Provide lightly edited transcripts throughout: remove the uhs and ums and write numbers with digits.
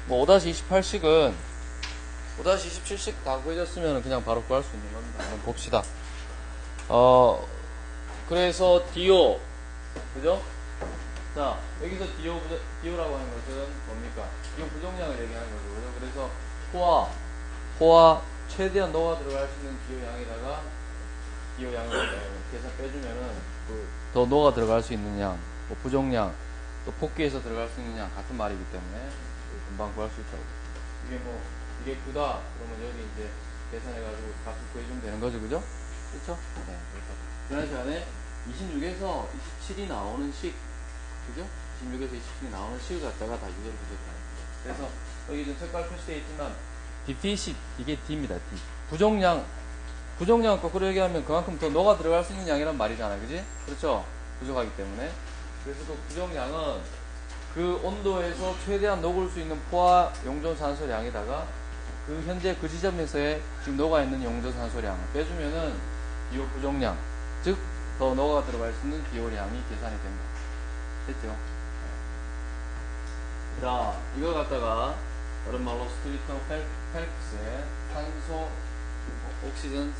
뭐 5-28식은 5-27식 다 구해졌으면 그냥 바로 구할 수 있는 겁니다. 한번 봅시다. 그래서 DO, 그죠? 자, 여기서 DO라고 하는 것은 뭡니까? DO 부정량을 얘기하는 거죠. 그죠? 그래서 포화 최대한 녹아 들어갈 수 있는 DO 양에다가 DO 양을 계산 빼주면은 더 녹아 들어갈 수 있는 양, 뭐 부정량, 또 폭기에서 들어갈 수 있는 양 같은 말이기 때문에 금방 구할 수 있다고. 이게 9다 그러면 여기 이제 계산해가지고 값을 구해주면 되는 거죠, 그죠? 그렇죠? 네, 그래서 지난 시간에 26에서 27이 나오는 식, 그죠? 26에서 27이 나오는 식을 갖다가 다 유도를 부족해요. 그래서 여기 좀 색깔 표시되어 있지만 DT식, 이게 D입니다. D. 부정량 거꾸로 얘기하면 그만큼 더 녹아 들어갈 수 있는 양이란 말이잖아요, 그지? 그렇죠? 부족하기 때문에. 그래서 그 부정량은 그 온도에서 최대한 녹을 수 있는 포화 용존산소량에다가 그 현재 그 지점에서의 지금 녹아있는 용존산소량을 빼주면은 DO 부정량, 즉 더 녹아 들어갈 수 있는 DO량이 계산이 된다. 됐죠? 자, 이걸 갖다가 다른 말로 스트리터 펠프스의 탄소 옥시전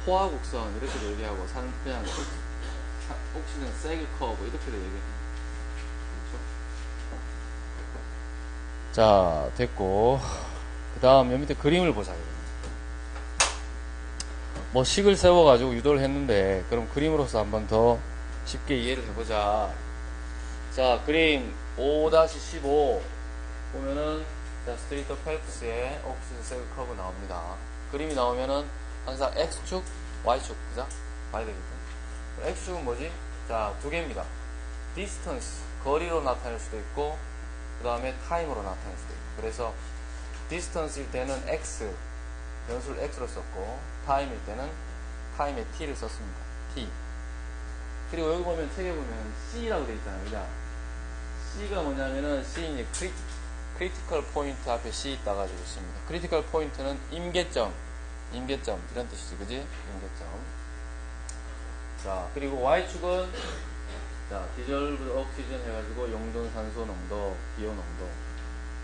포화곡선 이렇게도 얘기하고 그냥 옥시전 세그 커브 이렇게도 얘기해요. 자, 됐고 그 다음 여기 밑에 그림을 보자. 뭐 식을 세워가지고 유도를 했는데 그럼 그림으로서 한번 더 쉽게 이해를 해보자. 자, 그림 5-15 보면은 자, 스트리터 펠프스의 옥시전 세그 커브 나옵니다. 그림이 나오면은 항상 X축, Y축, 그죠? 봐야 되겠죠? X축은 뭐지? 자, 두 개입니다. distance, 거리로 나타낼 수도 있고 그 다음에 타임으로 나타낼 수도 있고. 그래서 distance일 때는 X, 변수를 X로 썼고 time일 때는 time에 T를 썼습니다. T. 그리고 여기 보면 책에 보면 C라고 되어 있잖아요. 그죠? C가 뭐냐면은 C 이제 크리티컬 포인트 앞에 C 따가지고 있습니다. 크리티컬 포인트는 임계점 이런 뜻이지, 그지? 임계점. 자, 그리고 Y축은 자, 디졸브 옥시전 해가지고 용존산소 농도, DO 농도.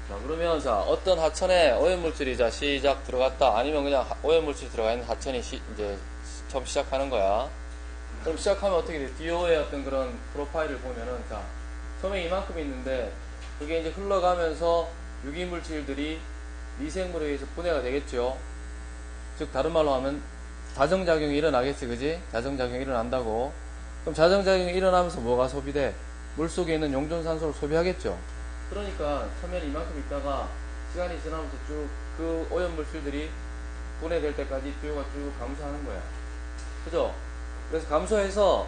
자, 그러면 자, 어떤 하천에 오염물질이 자, 시작 들어갔다. 아니면 그냥 오염물질이 들어가 있는 하천이 이제 처음 시작하는 거야. 그럼 시작하면 어떻게 돼? DO의 어떤 그런 프로파일을 보면은 자, 처음에 이만큼 있는데 그게 이제 흘러가면서 유기물질들이 미생물에 의해서 분해가 되겠죠. 즉, 다른 말로 하면 자정작용이 일어나겠지, 그지? 자정작용이 일어난다고. 그럼 자정작용이 일어나면서 뭐가 소비돼? 물속에 있는 용존산소를 소비하겠죠. 그러니까 처음에는 이만큼 있다가 시간이 지나면서 쭉 그 오염물질들이 분해될 때까지 DO가 쭉 감소하는 거야. 그죠? 그래서 감소해서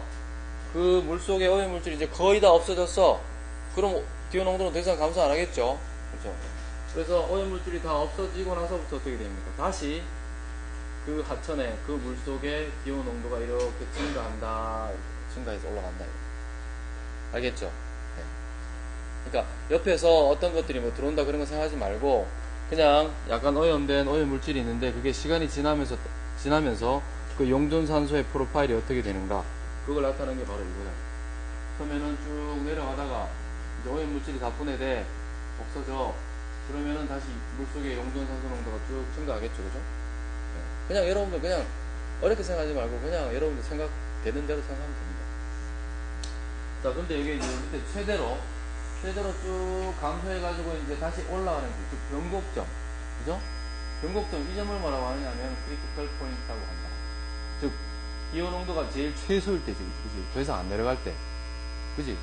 그 물속의 오염물질이 이제 거의 다 없어졌어. 그럼 DO 농도는 더 이상 감소 안 하겠죠. 그죠? 그래서 오염물질이 다 없어지고 나서부터 어떻게 됩니까? 다시 그 하천에 그 물속에 DO 농도가 이렇게 증가해서 올라간다. 알겠죠? 네. 그러니까 옆에서 어떤 것들이 뭐 들어온다 그런 거 생각하지 말고 그냥 약간 오염된 오염물질이 있는데 그게 시간이 지나면서 그 용존산소의 프로파일이 어떻게 되는가 그걸 나타내는 게 바로 이거야. 그러면은 쭉 내려가다가 이제 오염물질이 다 분해돼 없어져. 그러면은 다시 물속의 용존산소 농도가 쭉 증가하겠죠, 그죠? 네. 그냥 여러분들 그냥 어렵게 생각하지 말고 그냥 여러분들 생각되는 대로 생각하면 됩니다. 자, 근데 여기 이제 밑에 최대로 쭉 감소해가지고 이제 다시 올라가는 게, 즉, 변곡점. 그죠? 변곡점, 이 점을 뭐라고 하냐면, 크리티컬 포인트라고 한다. 즉, DO 농도가 제일 최소일 때지, 그지? 더 이상 안 내려갈 때. 그지? 네.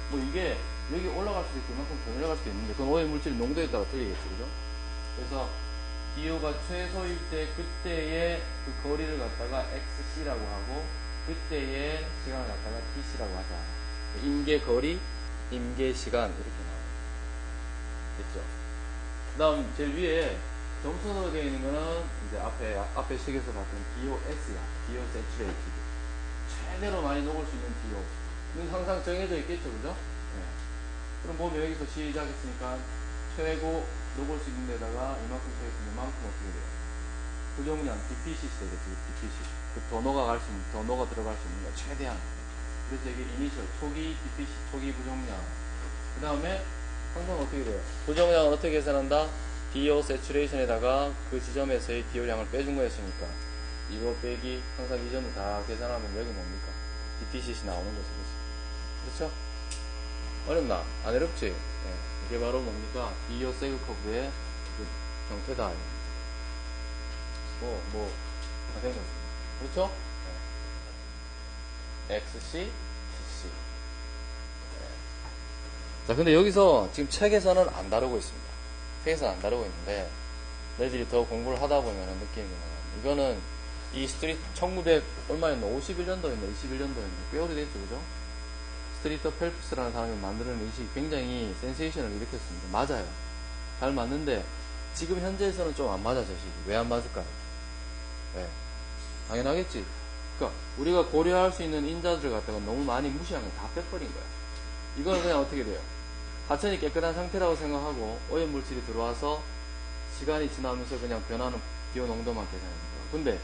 뭐 이게, 여기 올라갈 수도 있고, 이만큼 더 내려갈 수도 있는데, 그건 오염물질 농도에 따라 틀리겠죠, 그죠? 그래서, DO가 최소일 때, 그때의 그 거리를 갖다가 XC라고 하고, 그때의 시간을 갖다가 TC라고 하자. 임계거리, 임계시간, 이렇게 나와요. 됐죠? 그 다음, 제일 위에 점선으로 되어 있는 거는, 이제 앞에 식에서 봤던 DOS야. DO Saturated. 최대로 많이 녹을 수 있는 DO는 항상 정해져 있겠죠, 그죠? 네. 그럼 보면 여기서 시작했으니까, 최고 녹을 수 있는 데다가 이만큼 쳐 있으면 이만큼 어떻게 돼요? 부정량, DPCC 되겠지, DPCC. 더 녹아 들어갈 수 있는 거, 최대한. 그래서 이게 이니셜, 초기 DPC, 초기 부정량. 그 다음에 항상 어떻게 돼요? 부정량은 어떻게 계산한다? DO 세츄레이션에다가 그 지점에서의 DO량을 빼준 거였으니까 이거 빼기 항상 이 점을 다 계산하면 여기 뭡니까? DTCC 나오는 거죠. 그렇죠? 어렵나? 안 어렵지? 네. 이게 바로 뭡니까? DO 세그 커브의 그 형태다. 다 된 거죠. 그렇죠? 네. XC, CC. 네. 자, 근데 여기서 지금 책에서는 안 다루고 있습니다. 책에서는 안 다루고 있는데, 너희들이 더 공부를 하다 보면 느끼는 게 뭐냐면, 이거는 이 스트리트 1900 얼마였나? 51년도였나? 21년도였나? 꽤 오래됐죠, 그죠? 스트리터 펠프스라는 사람이 만드는 의식이 굉장히 센세이션을 일으켰습니다. 맞아요. 잘 맞는데 지금 현재에서는 좀 안 맞아, 저 식이. 왜 안 맞을까요? 왜? 당연하겠지. 그러니까 우리가 고려할 수 있는 인자들을 갖다가 너무 많이 무시한 거 다 빼버린 거야. 이거는 그냥 어떻게 돼요? 하천이 깨끗한 상태라고 생각하고 오염물질이 들어와서 시간이 지나면서 그냥 변하는 DO 농도만 계산하는 거야. 근데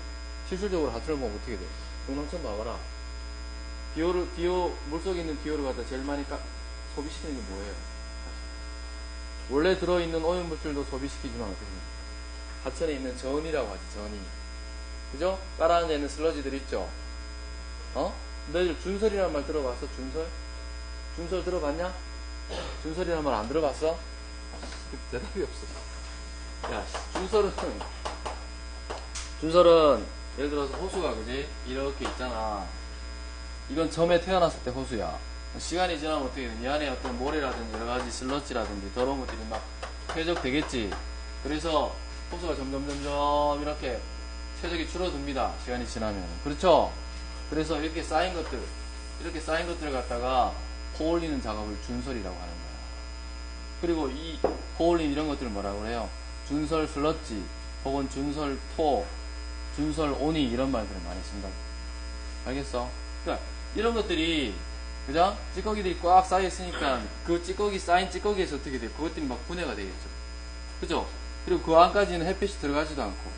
실질적으로 하천을 보면 어떻게 돼요? 동남천 봐봐라. DO, 물속에 있는 DO를 갖다 제일 많이 소비시키는 게 뭐예요? 원래 들어있는 오염물질도 소비시키지만 어떻게 됩니까? 하천에 있는 전이라고 하지, 전이. 그죠? 깔아앉아 있는 슬러지들 있죠? 너희들 준설이라는 말 들어봤어? 준설? 준설 들어봤냐? 준설이라는 말 안 들어봤어? 대답이 없어. 야, 준설은 예를 들어서 호수가, 그지? 이렇게 있잖아. 이건 점에 태어났을 때 호수야. 시간이 지나면 어떻게 돼? 이 안에 어떤 모래라든지 여러 가지 슬러지라든지 더러운 것들이 막 퇴적되겠지. 그래서 호수가 점점 이렇게 최적이 줄어듭니다. 시간이 지나면. 그렇죠? 그래서 이렇게 쌓인 것들을 갖다가 코올리는 작업을 준설이라고 하는 거야. 그리고 이 코올린 이런 것들을 뭐라고 그래요? 준설 슬러지, 혹은 준설 토, 준설 오니 이런 말들을 많이 쓴다. 알겠어? 그러니까 이런 것들이, 그죠? 찌꺼기들이 꽉 쌓여있으니까 그 쌓인 찌꺼기에서 어떻게 돼요? 그것들이 막 분해가 되겠죠. 그죠? 그리고 그 안까지는 햇빛이 들어가지도 않고,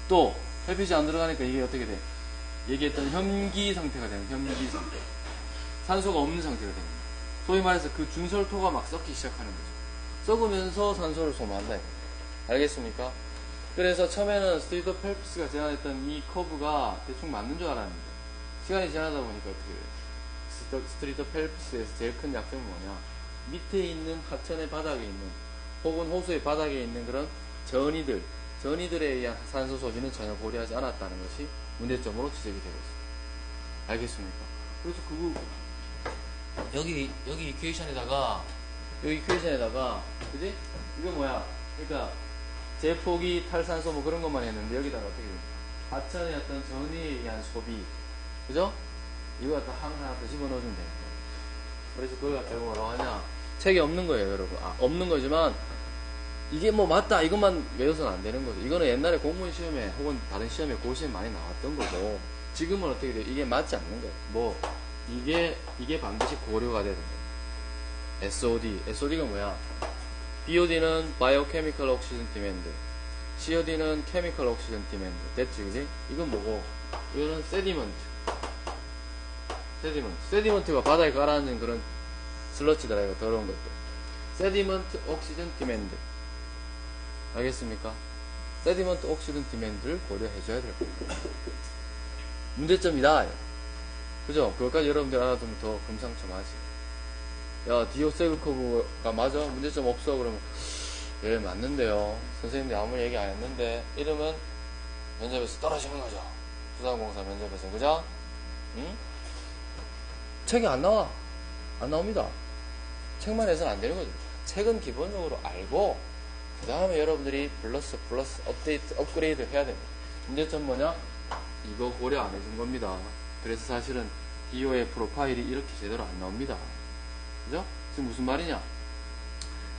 또 햇빛이 안 들어가니까 이게 어떻게 돼? 얘기했던 현기 상태가 되는, 현기 상태. 산소가 없는 상태가 되는 거예요. 소위 말해서 그 준설토가 막 썩기 시작하는 거죠. 썩으면서 산소를 소모한다. 알겠습니까? 그래서 처음에는 스트리터 펠프스가 제안했던 이 커브가 대충 맞는 줄 알았는데, 시간이 지나다 보니까 어떻게 돼요? 스트리터 펠프스에서 제일 큰 약점은 뭐냐? 밑에 있는 하천의 바닥에 있는, 혹은 호수의 바닥에 있는 그런 전이들에 의한 산소 소비는 전혀 고려하지 않았다는 것이 문제점으로 지적이 되고 있습니다. 알겠습니까? 그래서 여기 이퀘이션에다가, 그지? 이거 뭐야? 그러니까 제포기, 탈산소 뭐 그런 것만 했는데 여기다가 어떻게 됩니까? 하천의 어떤 전이에 의한 소비, 그죠? 이거 갖다 하나 더 집어넣어주면 되는 거예요. 그래서 그걸 갖다가 뭐라고 하냐? 책이 없는 거예요, 여러분. 없는 거지만, 이게 뭐 맞다, 이것만 외워서는 안 되는 거죠. 이거는 옛날에 공무원 시험에, 혹은 다른 시험에, 고시에 많이 나왔던 거고, 지금은 어떻게 돼요? 이게 맞지 않는 거예요. 이게 반드시 고려가 돼야 됩니다. SOD가 뭐야? BOD는 Biochemical Oxygen Demand, COD는 Chemical Oxygen Demand. 됐지, 그지? 이건 뭐고? 이거는 세디먼트가 바닥에 깔아앉은 그런 슬러지더라, 이거 더러운 것들. 세디먼트 옥시전 디맨드. 알겠습니까? 세디먼트 옥시전 디맨드를 고려해줘야 될 겁니다. 문제점이다. 그죠? 그것까지 여러분들 알아두면 더 금상첨화지. 야, 디오 세그 커브가 맞아? 문제점 없어? 그러면, 예, 맞는데요. 선생님들이 아무리 얘기 안 했는데, 이러면 면접에서 떨어지는 거죠. 부산공사 면접에서. 그죠? 응? 책이 안 나옵니다. 책만 해서는 안 되는 거죠. 책은 기본적으로 알고, 그 다음에 여러분들이 플러스, 업그레이드 해야 됩니다. 문제점 뭐냐? 이거 고려 안 해준 겁니다. 그래서 사실은 DO의 프로파일이 이렇게 제대로 안 나옵니다. 그죠? 지금 무슨 말이냐?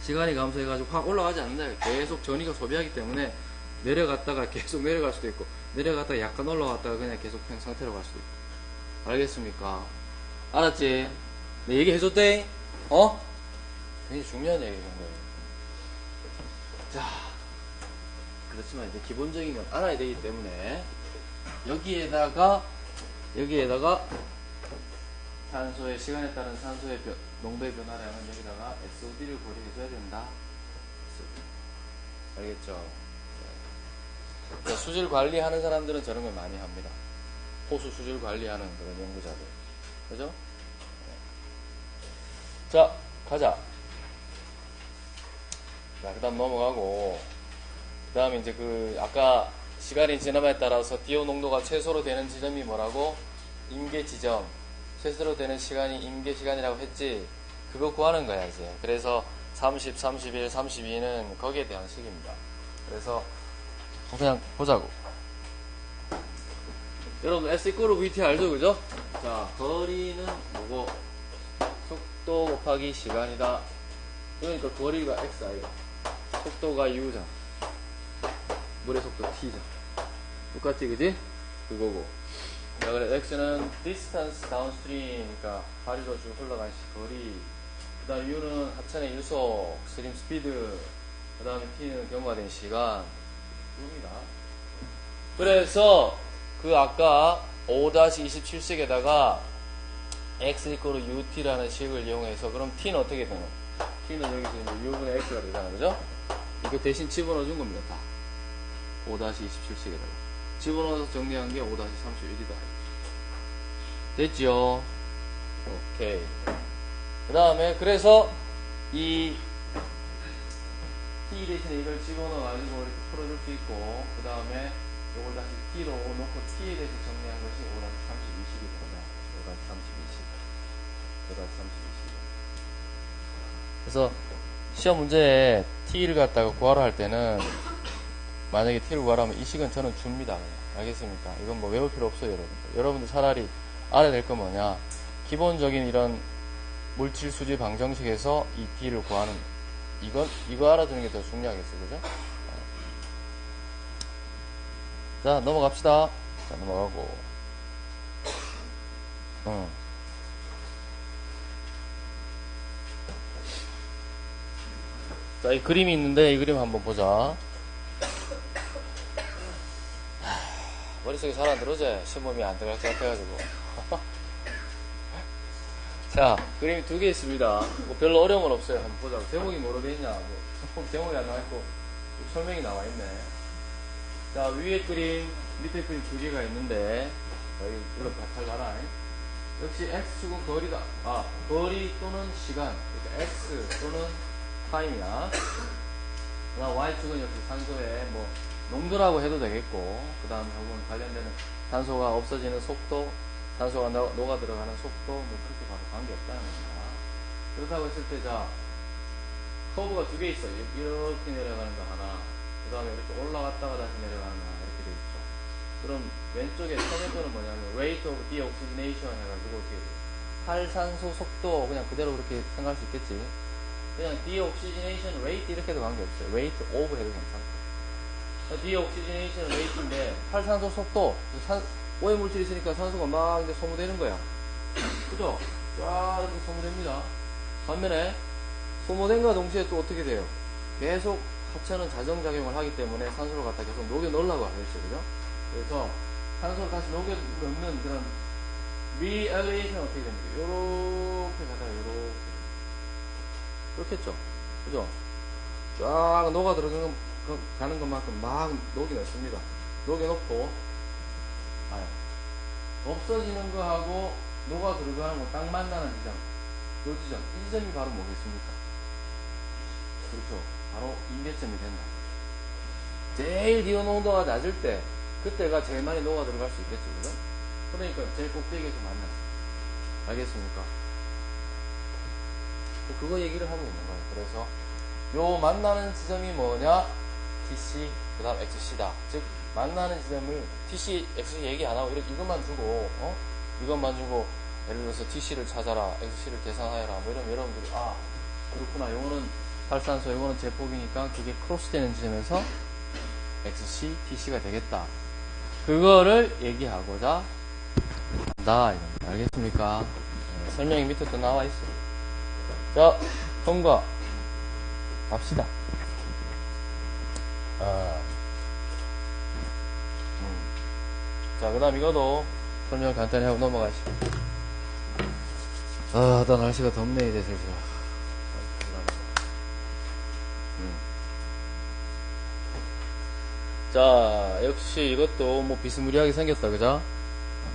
시간이 감소해가지고 확 올라가지 않는다. 계속 전이가 소비하기 때문에 내려갔다가 계속 내려갈 수도 있고, 내려갔다가 약간 올라갔다가 그냥 계속 편 상태로 갈 수도 있고. 알겠습니까? 알았지? 내 얘기 해줬대? 굉장히 중요한 얘기인 거예요. 자, 그렇지만 이제 기본적인 건 알아야 되기 때문에 여기에다가 탄소의 시간에 따른 산소의 농도의 변화량은 여기다가 SOD를 고려해줘야 된다. 알겠죠? 네. 수질 관리하는 사람들은 저런 걸 많이 합니다. 호수 수질 관리하는 그런 연구자들. 그죠? 네. 자, 가자. 자, 그 다음 넘어가고, 그 다음에 이제 아까 시간이 지남에 따라서 DO 농도가 최소로 되는 지점이 뭐라고? 임계 지점. 최소로 되는 시간이 임계 시간이라고 했지? 그거 구하는 거야, 이제. 그래서 30, 31, 32는 거기에 대한 식입니다. 그래서 그냥 보자고. 여러분 S 이꼬르 VT 알죠? 그죠? 자, 거리는 뭐고? 속도 곱하기 시간이다. 그러니까 거리가 XI다. 속도가 U잖아. 물의 속도 T잖아. 똑같지, 그지? 그거고. 자, 그래, X는 distance downstream, 그러니까 파리로 쭉 흘러간 거리. 그 다음 U는 하천의 유속, 스트림 스피드. 그 다음에 T는 경과된 시간. 입니다. 그래서 아까 5-27식에다가 X 이꼬르 UT라는 식을 이용해서 그럼 T는 어떻게 되노? T는 여기서 이제 U분의 X가 되잖아, 그죠? 이거 대신 집어넣어 준 겁니다, 다. 5-27식에다가. 집어넣어서 정리한 게 5-31이다. 됐죠? 오케이. 그 다음에, 그래서, 이, T 대신에 이걸 집어넣어가지고 이렇게 풀어줄 수 있고, 그 다음에, 요걸 다시 T로 놓고 T에 대해서 정리한 것이 5-32식이 되거든요. 5-32식. 5-32식. 그래서, 시험 문제에 T를 갖다가 구하라 할 때는, 만약에 T를 구하라면 이 식은 저는 줍니다. 알겠습니까? 이건 뭐 외울 필요 없어요, 여러분들. 여러분들 차라리 알아야 될 건 뭐냐. 기본적인 이런 물질 수질 방정식에서 이 T를 구하는, 이거 알아두는 게 더 중요하겠어요. 그죠? 자, 넘어갑시다. 자, 넘어가고. 자, 이 그림이 있는데, 이 그림 한번 보자. 머릿속에 잘 안 들어오지? 시험범위 안 들어갈 것 같아가지고. 자, 그림이 두 개 있습니다. 뭐 별로 어려움은 없어요. 한번 보자고. 제목이 뭐로 돼 있냐? 제목이 안 나와있고, 설명이 나와있네. 자, 위에 그림, 밑에 그림 두 개가 있는데, 여기 이렇게 잘 나라. 역시 X축은 거리다. 거리 또는 시간. 그러니까 X 또는 타임이야. 그 다음 Y축은 역시 산소의 농도라고 해도 되겠고, 그 다음 요건 관련되는 탄소가 없어지는 속도, 탄소가 녹아 들어가는 속도, 그렇게 봐도 관계없다는 겁니다. 그렇다고 했을 때, 자, 커브가 두 개 있어요. 이렇게 내려가는 거 하나, 그 다음에 이렇게 올라갔다가 다시 내려가는 거 하나, 이렇게 돼 있죠. 그럼 왼쪽에 처음에 거는 뭐냐면, rate of deoxygenation 해가지고 어떻게 돼요? 탈산소 속도, 그냥 그대로 그렇게 생각할 수 있겠지. 그냥 deoxygenation rate 이렇게 해도 관계없어요. rate of 해도 괜찮고. deoxygenation rate인데 탈산소 속도, 오해 물질이 있으니까 산소가 막 이제 소모되는 거야. 그죠? 쫙 이렇게 소모됩니다. 반면에 소모된과 동시에 또 어떻게 돼요? 계속 하천은 자정작용을 하기 때문에 산소를 갖다 계속 녹여 넣으려고 하겠죠. 그죠? 그래서 산소를 다시 녹여 넣는 그런 re-elevation 어떻게 됩니까? 요렇게 가다가 요렇게. 그렇겠죠? 그죠? 쫙 녹아 들어가는 가는 것만큼 막 녹여 넣습니다. 녹여 넣고, 없어지는 거하고 녹아 들어가는 거 딱 만나는 지점. 요 지점. 이 지점이 바로 뭐겠습니까? 그렇죠. 바로 임계점이 된다. 제일 DO 농도가 낮을 때, 그때가 제일 많이 녹아 들어갈 수 있겠죠. 그죠? 그러니까 제일 꼭대기에서 만났어요. 알겠습니까? 그거 얘기를 하고 있는 거예요. 그래서 요 만나는 지점이 뭐냐? TC, 그 다음 XC다. 즉, 만나는 지점을 TC, XC 얘기 안 하고 이것만 주고, 이것만 주고, 예를 들어서 TC를 찾아라, XC를 계산하여라, 뭐 이러면 여러분들이, 그렇구나. 요거는 탈산소, 요거는 제폭이니까 그게 크로스되는 지점에서 XC, TC가 되겠다. 그거를 얘기하고자 한다. 알겠습니까? 네, 설명이 밑에 또 나와 있어요. 자, 통과. 갑시다. 자, 그 다음 이거도 설명 간단히 하고 넘어가시죠. 아, 나 날씨가 덥네, 이제 슬슬. 자, 역시 이것도 뭐 비스무리하게 생겼다, 그죠?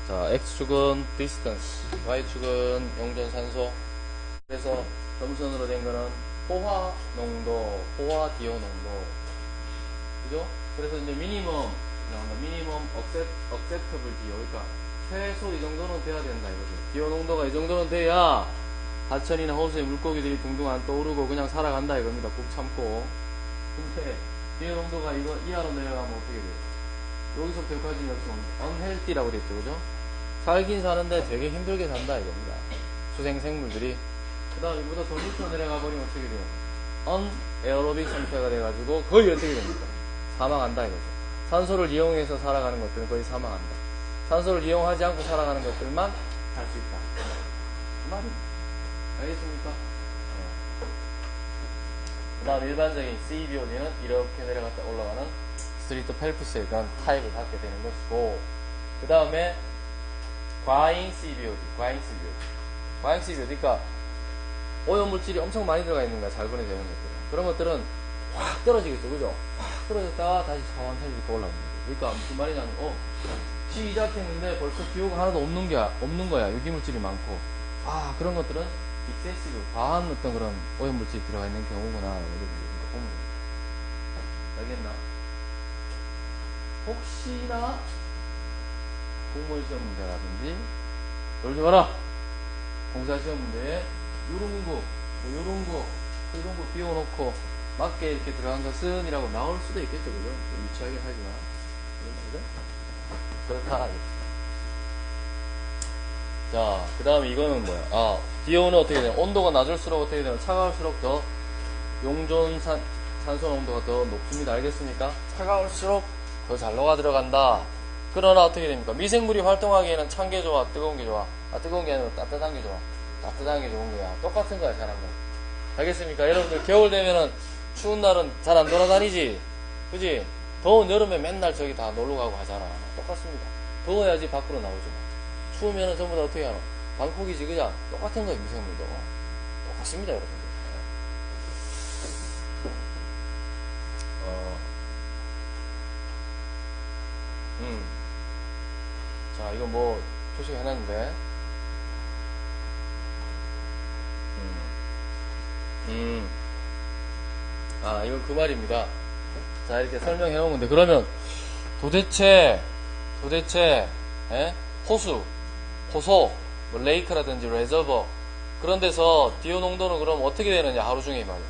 자, X축은 distance, Y축은 용존산소. 그래서 점선으로 된 거는 포화 농도, 포화 디오 농도. 그죠? 그래서 이제 미니멈, 미니멈 acceptable DO. 그러니까 최소 이 정도는 돼야 된다, 이거죠. 디오 농도가 이 정도는 돼야 하천이나 호수에 물고기들이 둥둥 안 떠오르고 그냥 살아간다, 이겁니다. 꾹 참고. 근데 디오 농도가 이거 이하로 내려가면 어떻게 돼요? 여기서부터 여기까지 역시 unhealthy라고 됐죠, 그죠? 살긴 사는데 되게 힘들게 산다, 이겁니다. 수생 생물들이. 그 다음 이보다 더 밑으로 내려가 버리면 어떻게 돼요? unaerobic 상태가 돼가지고 거의 어떻게 됩니까? 사망한다, 이거죠. 산소를 이용해서 살아가는 것들은 거의 사망한다. 산소를 이용하지 않고 살아가는 것들만 할 수 있다. 그 말입니다. 알겠습니까? 네. 그 다음 일반적인 CBOD는 이렇게 내려갔다 올라가는 스트리트 펠프스의 그런 타입을 갖게 되는 것이고, 그 다음에 과잉 CBOD, 과잉 CBOD, 그러니까 오염물질이 엄청 많이 들어가 있는 거야, 잘 분해되는 것들은. 그런 것들은 확 떨어지겠죠, 그죠? 확 떨어졌다가 다시 차원차원히 이렇게 올라옵니다. 그러니까 무슨 말이냐면, 시작했는데 벌써 기호가 하나도 없는 거야. 유기물질이 많고. 아, 그런 것들은 익세시브, 과한 어떤 그런 오염물질이 들어가 있는 경우구나. 이렇게 보면 됩니다. 알겠나? 혹시나 공무원 시험 문제라든지, 놀지 마라! 공사 시험 문제에 요런 거 비워놓고 맞게 이렇게 들어간 것은 이라고 나올 수도 있겠죠, 그죠? 좀 유치하긴 하지만. 그죠? 그렇다. 자, 그 다음에 이거는 뭐야? 아, DO는 어떻게 되냐? 온도가 낮을수록 어떻게 되냐? 차가울수록 더 용존 산소 농도가 더 높습니다. 알겠습니까? 차가울수록 더 잘 녹아 들어간다. 그러나 어떻게 됩니까? 미생물이 활동하기에는 찬 게 좋아, 뜨거운 게 좋아? 아, 뜨거운 게 아니라 따뜻한 게 좋아. 따뜻한 게 좋은 거야. 똑같은 거야, 사람은. 알겠습니까? 여러분들 겨울 되면은 추운 날은 잘 안 돌아다니지? 그지? 더운 여름에 맨날 저기 다 놀러 가고 하잖아. 똑같습니다. 더워야지 밖으로 나오죠. 추우면은 전부 다 어떻게 하노? 방콕이지, 그냥? 똑같은 거예요, 미생물도. 똑같습니다, 여러분들. 자, 이거 뭐, 표시해 놨는데. 아, 이건 그 말입니다. 자, 이렇게 설명해 놓은 건데, 그러면 도대체, 호수, 호소, 뭐 레이크라든지 레저버, 그런 데서 디오 농도는 그럼 어떻게 되느냐, 하루 중에 말이야.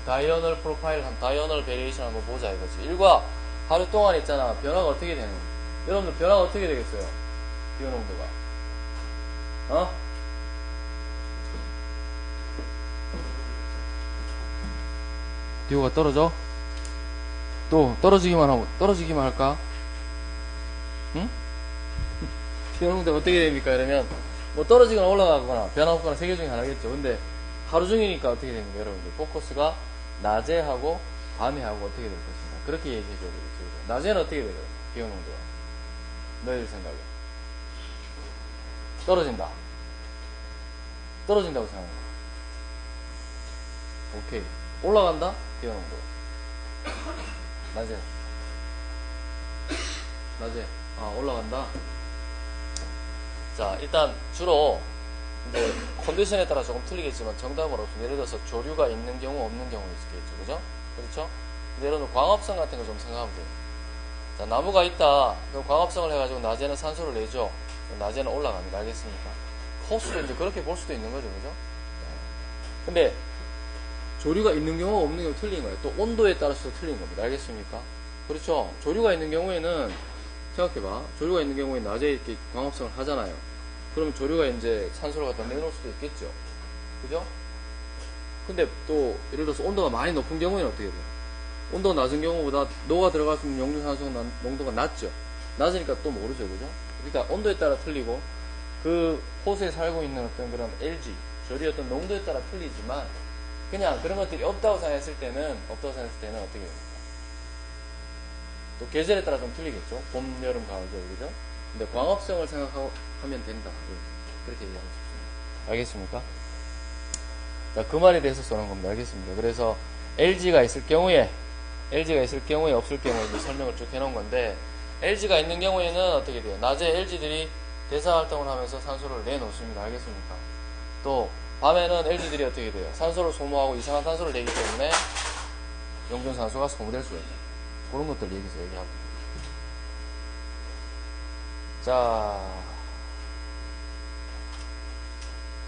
다이어널 프로파일, 다이어널 베리에이션 한번 보자, 이거지. 일과 하루 동안 있잖아, 변화가 어떻게 되는 거야. 여러분들 변화가 어떻게 되겠어요? 디오 농도가. 디오가 떨어져? 또 떨어지기만 할까? 응? 디오 농도가 어떻게 됩니까? 이러면 뭐 떨어지거나 올라가거나 변화 없거나 세 개 중에 하나겠죠. 근데 하루 종일이니까 어떻게 됩니까, 여러분들? 포커스가 낮에 하고 밤에 하고 어떻게 될 것인가? 그렇게 얘기해 줘야 되겠죠. 낮에는 어떻게 돼요? 디오 농도가. 너희들 생각에. 떨어진다고 생각합니다. 오케이. 올라간다? 디오 농도. 낮에. 아, 올라간다? 자, 일단 주로 이제 컨디션에 따라 조금 틀리겠지만 정답은 없습니다. 예를 들어서 조류가 있는 경우 없는 경우 있겠죠, 그죠? 그렇죠? 근데 여러분 광합성 같은 거 좀 생각하면 돼요. 자, 나무가 있다. 그럼 광합성을 해가지고 낮에는 산소를 내죠. 낮에는 올라갑니다. 알겠습니까? 호수도 이제 그렇게 볼 수도 있는 거죠, 그죠? 네. 근데 조류가 있는 경우가 없는 경우 틀린 거예요. 또 온도에 따라서도 틀린 겁니다. 알겠습니까? 그렇죠? 조류가 있는 경우에는 생각해봐. 조류가 있는 경우에 낮에 이렇게 광합성을 하잖아요. 그러면 조류가 이제 산소를 갖다 내놓을 수도 있겠죠. 그죠? 근데 또 예를 들어서 온도가 많이 높은 경우에는 어떻게 돼요? 온도가 낮은 경우보다 녹아 들어갈 수 있는 용존산소 농도가 낮죠. 낮으니까 또 모르죠, 그죠? 그러니까 온도에 따라 틀리고 그 호수에 살고 있는 어떤 그런 LG, 조류의 어떤 농도에 따라 틀리지만 그냥 그런 것들이 없다고 생각했을 때는 어떻게 됩니까? 또 계절에 따라 좀 틀리겠죠. 봄, 여름, 가을, 겨울, 그죠? 근데 광합성을 생각하면 된다. 그렇게 얘기하고 싶습니다. 알겠습니까? 자, 그 말에 대해서 쏘는 겁니다. 알겠습니까? 그래서 LG가 있을 경우에 없을 경우에 이제 설명을 쭉 해놓은 건데, LG가 있는 경우에는 어떻게 돼요? 낮에 LG들이 대사활동을 하면서 산소를 내놓습니다. 알겠습니까? 또 밤에는 LG들이 어떻게 돼요? 산소를 소모하고 이상한 산소를 내기 때문에 용존산소가 소모될 수가 있다. 그런 것들 여기서 얘기하고. 자,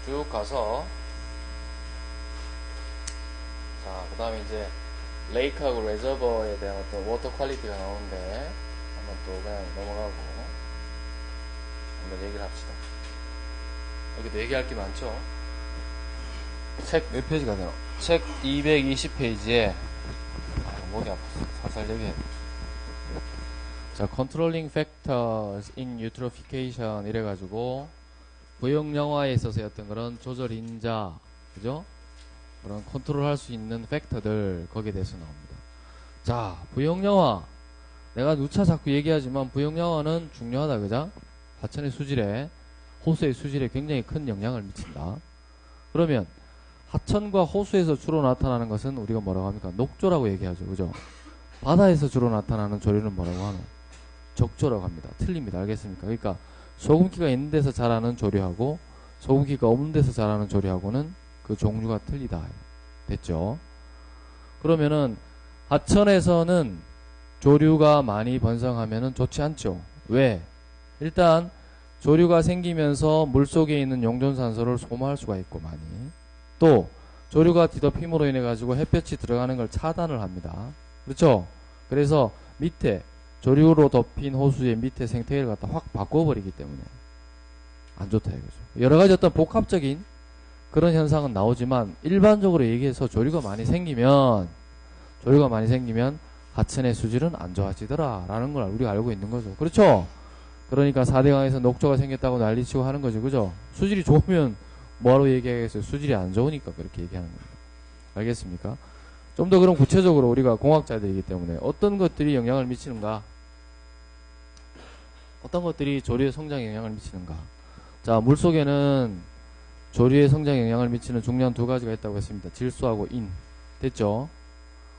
쭉 가서, 자, 그 다음에 이제 레이크하고 레저버에 대한 어떤 워터 퀄리티가 나오는데 한번 또 그냥 넘어가고 한번 얘기를 합시다. 여기도 얘기할 게 많죠? 책 몇 페이지가 되나? 책 220페이지에 목이 아파서 살살 얘기해. 자, Controlling Factors in Eutrophication 이래가지고 부용영화에 있어서의 어떤 그런 조절 인자, 그죠? 그런 컨트롤할 수 있는 팩터들 거기에 대해서 나옵니다. 자, 부용영화 내가 누차 자꾸 얘기하지만 부용영화는 중요하다, 그죠? 하천의 수질에, 호수의 수질에 굉장히 큰 영향을 미친다. 그러면 하천과 호수에서 주로 나타나는 것은 우리가 뭐라고 합니까? 녹조라고 얘기하죠, 그죠? 바다에서 주로 나타나는 조류는 뭐라고 하노? 적조라고 합니다. 틀립니다. 알겠습니까? 그러니까 소금기가 있는 데서 자라는 조류하고 소금기가 없는 데서 자라는 조류하고는 그 종류가 틀리다. 됐죠? 그러면은 하천에서는 조류가 많이 번성하면은 좋지 않죠. 왜? 일단 조류가 생기면서 물속에 있는 용존산소를 소모할 수가 있고 많이. 또 조류가 뒤덮임으로 인해 가지고 햇볕이 들어가는 걸 차단을 합니다. 그렇죠? 그래서 밑에 조류로 덮인 호수의 밑에 생태계를 갖다 확 바꿔버리기 때문에 안 좋다 이거죠. 여러 가지 어떤 복합적인 그런 현상은 나오지만 일반적으로 얘기해서 조류가 많이 생기면 하천의 수질은 안 좋아지더라 라는 걸 우리가 알고 있는 거죠. 그렇죠? 그러니까 4대강에서 녹조가 생겼다고 난리치고 하는 거죠. 그죠? 수질이 좋으면 뭐하러 얘기하겠어요? 수질이 안 좋으니까 그렇게 얘기하는 겁니다. 알겠습니까? 좀 더 그럼 구체적으로 우리가 공학자들이기 때문에 어떤 것들이 영향을 미치는가? 어떤 것들이 조류의 성장에 영향을 미치는가? 자, 물속에는 조류의 성장에 영향을 미치는 중요한 두 가지가 있다고 했습니다. 질소하고 인. 됐죠?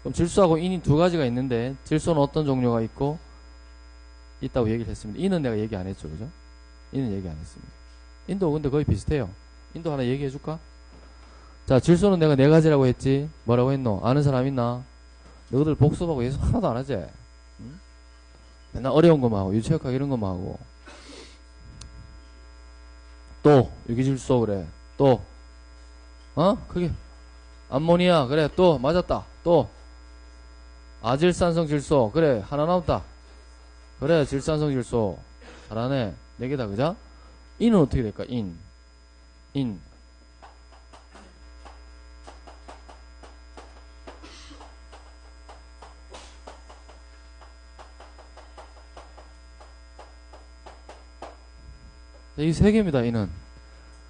그럼 질소하고 인이 두 가지가 있는데 질소는 어떤 종류가 있다고 얘기를 했습니다. 인은 내가 얘기 안 했죠. 그죠? 인은 얘기 안 했습니다. 인도 근데 거의 비슷해요. 인도 하나 얘기해 줄까? 자, 질소는 내가 네 가지라고 했지. 뭐라고 했노? 아는 사람 있나? 너희들 복습하고 예습 하나도 안 하지? 응? 맨날 어려운 것만 하고 유체역학 이런 것만 하고. 또 유기질소 그래. 또 그게 암모니아 그래. 또 맞았다. 또 아질산성 질소 그래. 하나 남았다. 그래. 질산성 질소 잘하네. 네 개다. 그죠? 인은 어떻게 될까? 인 이 세 개입니다. 이는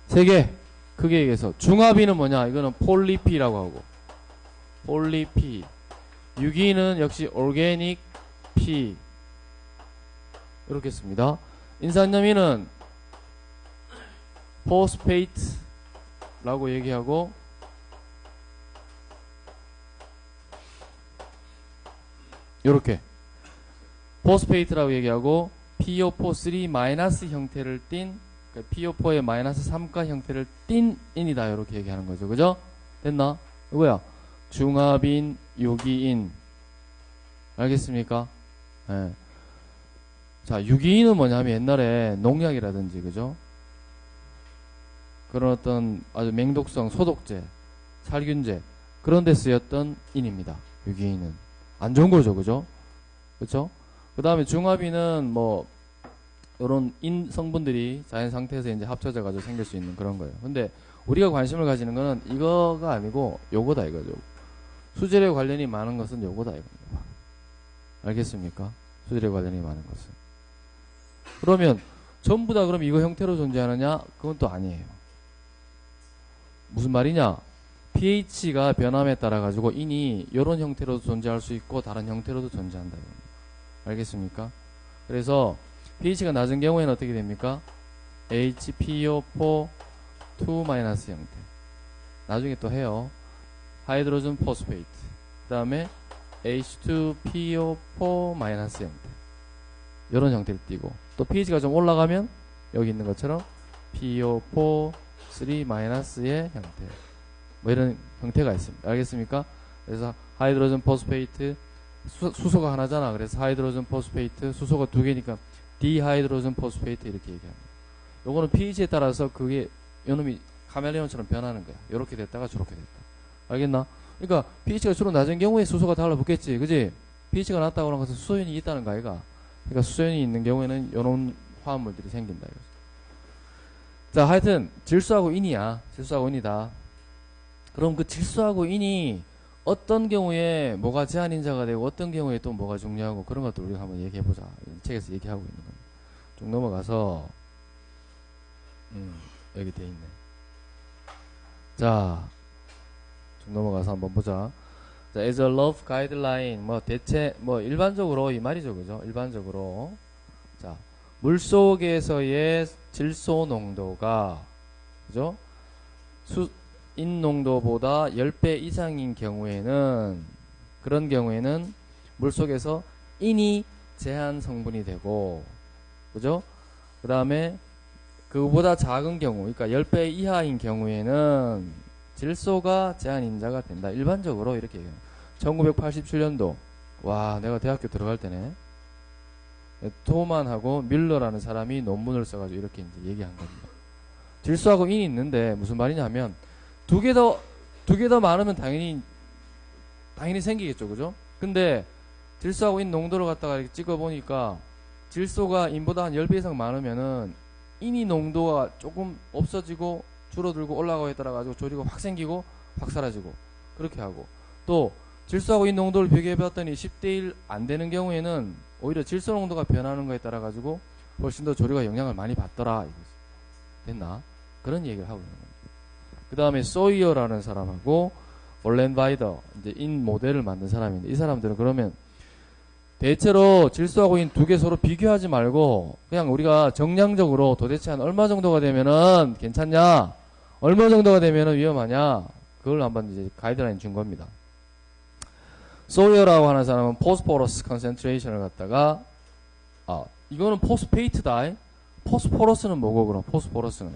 세 개. 크게 얘기해서 중화비는 뭐냐? 이거는 폴리피라고 하고 폴리피. 유기는 역시 오르게닉 피 이렇게 씁니다. 인산염이는 포스페이트라고 얘기하고 이렇게 포스페이트라고 얘기하고 PO4 3- 형태를 띤 PO4의 마이너스 3가 형태를 띤 인이다 이렇게 얘기하는 거죠. 그죠? 됐나? 이거야 중합인 유기인 알겠습니까? 네. 자, 유기인은 뭐냐면 옛날에 농약이라든지 그죠? 그런 어떤 아주 맹독성 소독제, 살균제 그런 데 쓰였던 인입니다. 유기인은 안 좋은 거죠. 그죠? 그쵸? 그 다음에 중합인은 뭐 이런 인 성분들이 자연 상태에서 이제 합쳐져 가지고 생길 수 있는 그런 거예요. 근데 우리가 관심을 가지는 거는 이거가 아니고 요거다 이거죠. 수질에 관련이 많은 것은 요거다 이겁니다. 알겠습니까? 수질에 관련이 많은 것은. 그러면 전부 다 그럼 이거 형태로 존재하느냐? 그건 또 아니에요. 무슨 말이냐? pH가 변함에 따라 가지고 인이 이런 형태로도 존재할 수 있고 다른 형태로도 존재한다. 알겠습니까? 그래서 pH가 낮은 경우에는 어떻게 됩니까? HPO4 2 마이너스 형태. 나중에 또 해요. 하이드로젠 포스페이트. 그 다음에 H2PO4 마이너스 형태. 이런 형태를 띄고, 또 pH가 좀 올라가면 여기 있는 것처럼 PO4 3 마이너스의 형태. 뭐 이런 형태가 있습니다. 알겠습니까? 그래서 하이드로젠 포스페이트, 수소가 하나잖아. 그래서 하이드로젠 포스페이트, 수소가 두 개니까 디하이드로젠 포스페이트 이렇게 얘기합니다. 요거는 pH에 따라서 그게 요놈이 카멜레온처럼 변하는 거야. 요렇게 됐다가 저렇게 됐다. 알겠나? 그러니까 pH가 주로 낮은 경우에 수소가 달라붙겠지. 그지? pH가 낮다고 하는 것은 수소연이 있다는 거 아이가? 그러니까 수소연이 있는 경우에는 요런 화합물들이 생긴다 이거지. 자, 하여튼 질소하고 인이야. 질소하고 인이다. 그럼 그 질소하고 인이 어떤 경우에 뭐가 제한인자가 되고 어떤 경우에 또 뭐가 중요하고 그런 것들 우리가 한번 얘기해보자. 책에서 얘기하고 있는 겁니다. 쭉 넘어가서 여기 돼 있네. 자, 쭉 넘어가서 한번 보자. 자, as a rough guideline, 뭐 대체 뭐 일반적으로 이 말이죠, 그죠? 일반적으로 자, 물 속에서의 질소 농도가 그죠? 인 농도보다 10배 이상인 경우에는, 그런 경우에는 물 속에서 인이 제한 성분이 되고, 그죠? 그 다음에 그보다 작은 경우, 그러니까 10배 이하인 경우에는 질소가 제한인자가 된다. 일반적으로 이렇게 얘기해요. 1987년도, 와, 내가 대학교 들어갈 때네. 토만하고 뮬러라는 사람이 논문을 써가지고 이렇게 이제 얘기한 겁니다. 질소하고 인이 있는데 무슨 말이냐면, 두 개 더 많으면 당연히 생기겠죠, 그죠? 근데 질소하고 인 농도를 갖다가 이렇게 찍어보니까 질소가 인보다 한 10배 이상 많으면은 인이 농도가 조금 없어지고 줄어들고 올라가고에 따라 가지고 조리가 확 생기고 확 사라지고 그렇게 하고, 또 질소하고 인 농도를 비교해봤더니 10대 1 안 되는 경우에는 오히려 질소 농도가 변하는 거에 따라 가지고 훨씬 더 조리가 영향을 많이 받더라 이거지. 됐나? 그런 얘기를 하고 있는 겁니다. 그 다음에 소이어라는 사람하고 올렌바이더, 이제 인 모델을 만든 사람인데, 이 사람들은 그러면 대체로 질소하고 인 두 개 서로 비교하지 말고 그냥 우리가 정량적으로 도대체 한 얼마 정도가 되면은 괜찮냐, 얼마 정도가 되면은 위험하냐, 그걸 한번 이제 가이드라인 준 겁니다. 소이어라고 하는 사람은 포스포러스 컨센트레이션을 갖다가, 이거는 포스페이트다. 포스포러스는 뭐고, 그럼 포스포러스는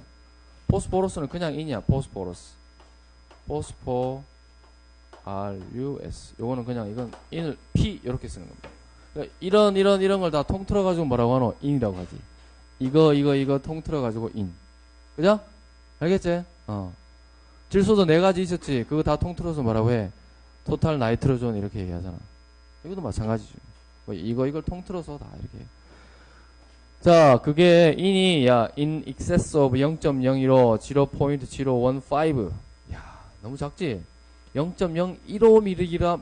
그냥 인이야. 포스포러스. RUS. 요거는 그냥 이건 인을 P 이렇게 쓰는 겁니다. 그러니까 이런 걸 다 통틀어 가지고 뭐라고 하노? 인이라고 하지. 이거 통틀어 가지고 인. 그죠? 알겠지? 질소도 4가지 있었지. 그거 다 통틀어서 뭐라고 해? 토탈 나이트로존 이렇게 얘기하잖아. 이것도 마찬가지죠. 이걸 통틀어서 다 이렇게 해. 자, 그게 인이 in excess of 0.015 0.015. 야, 너무 작지? 0.015 mg per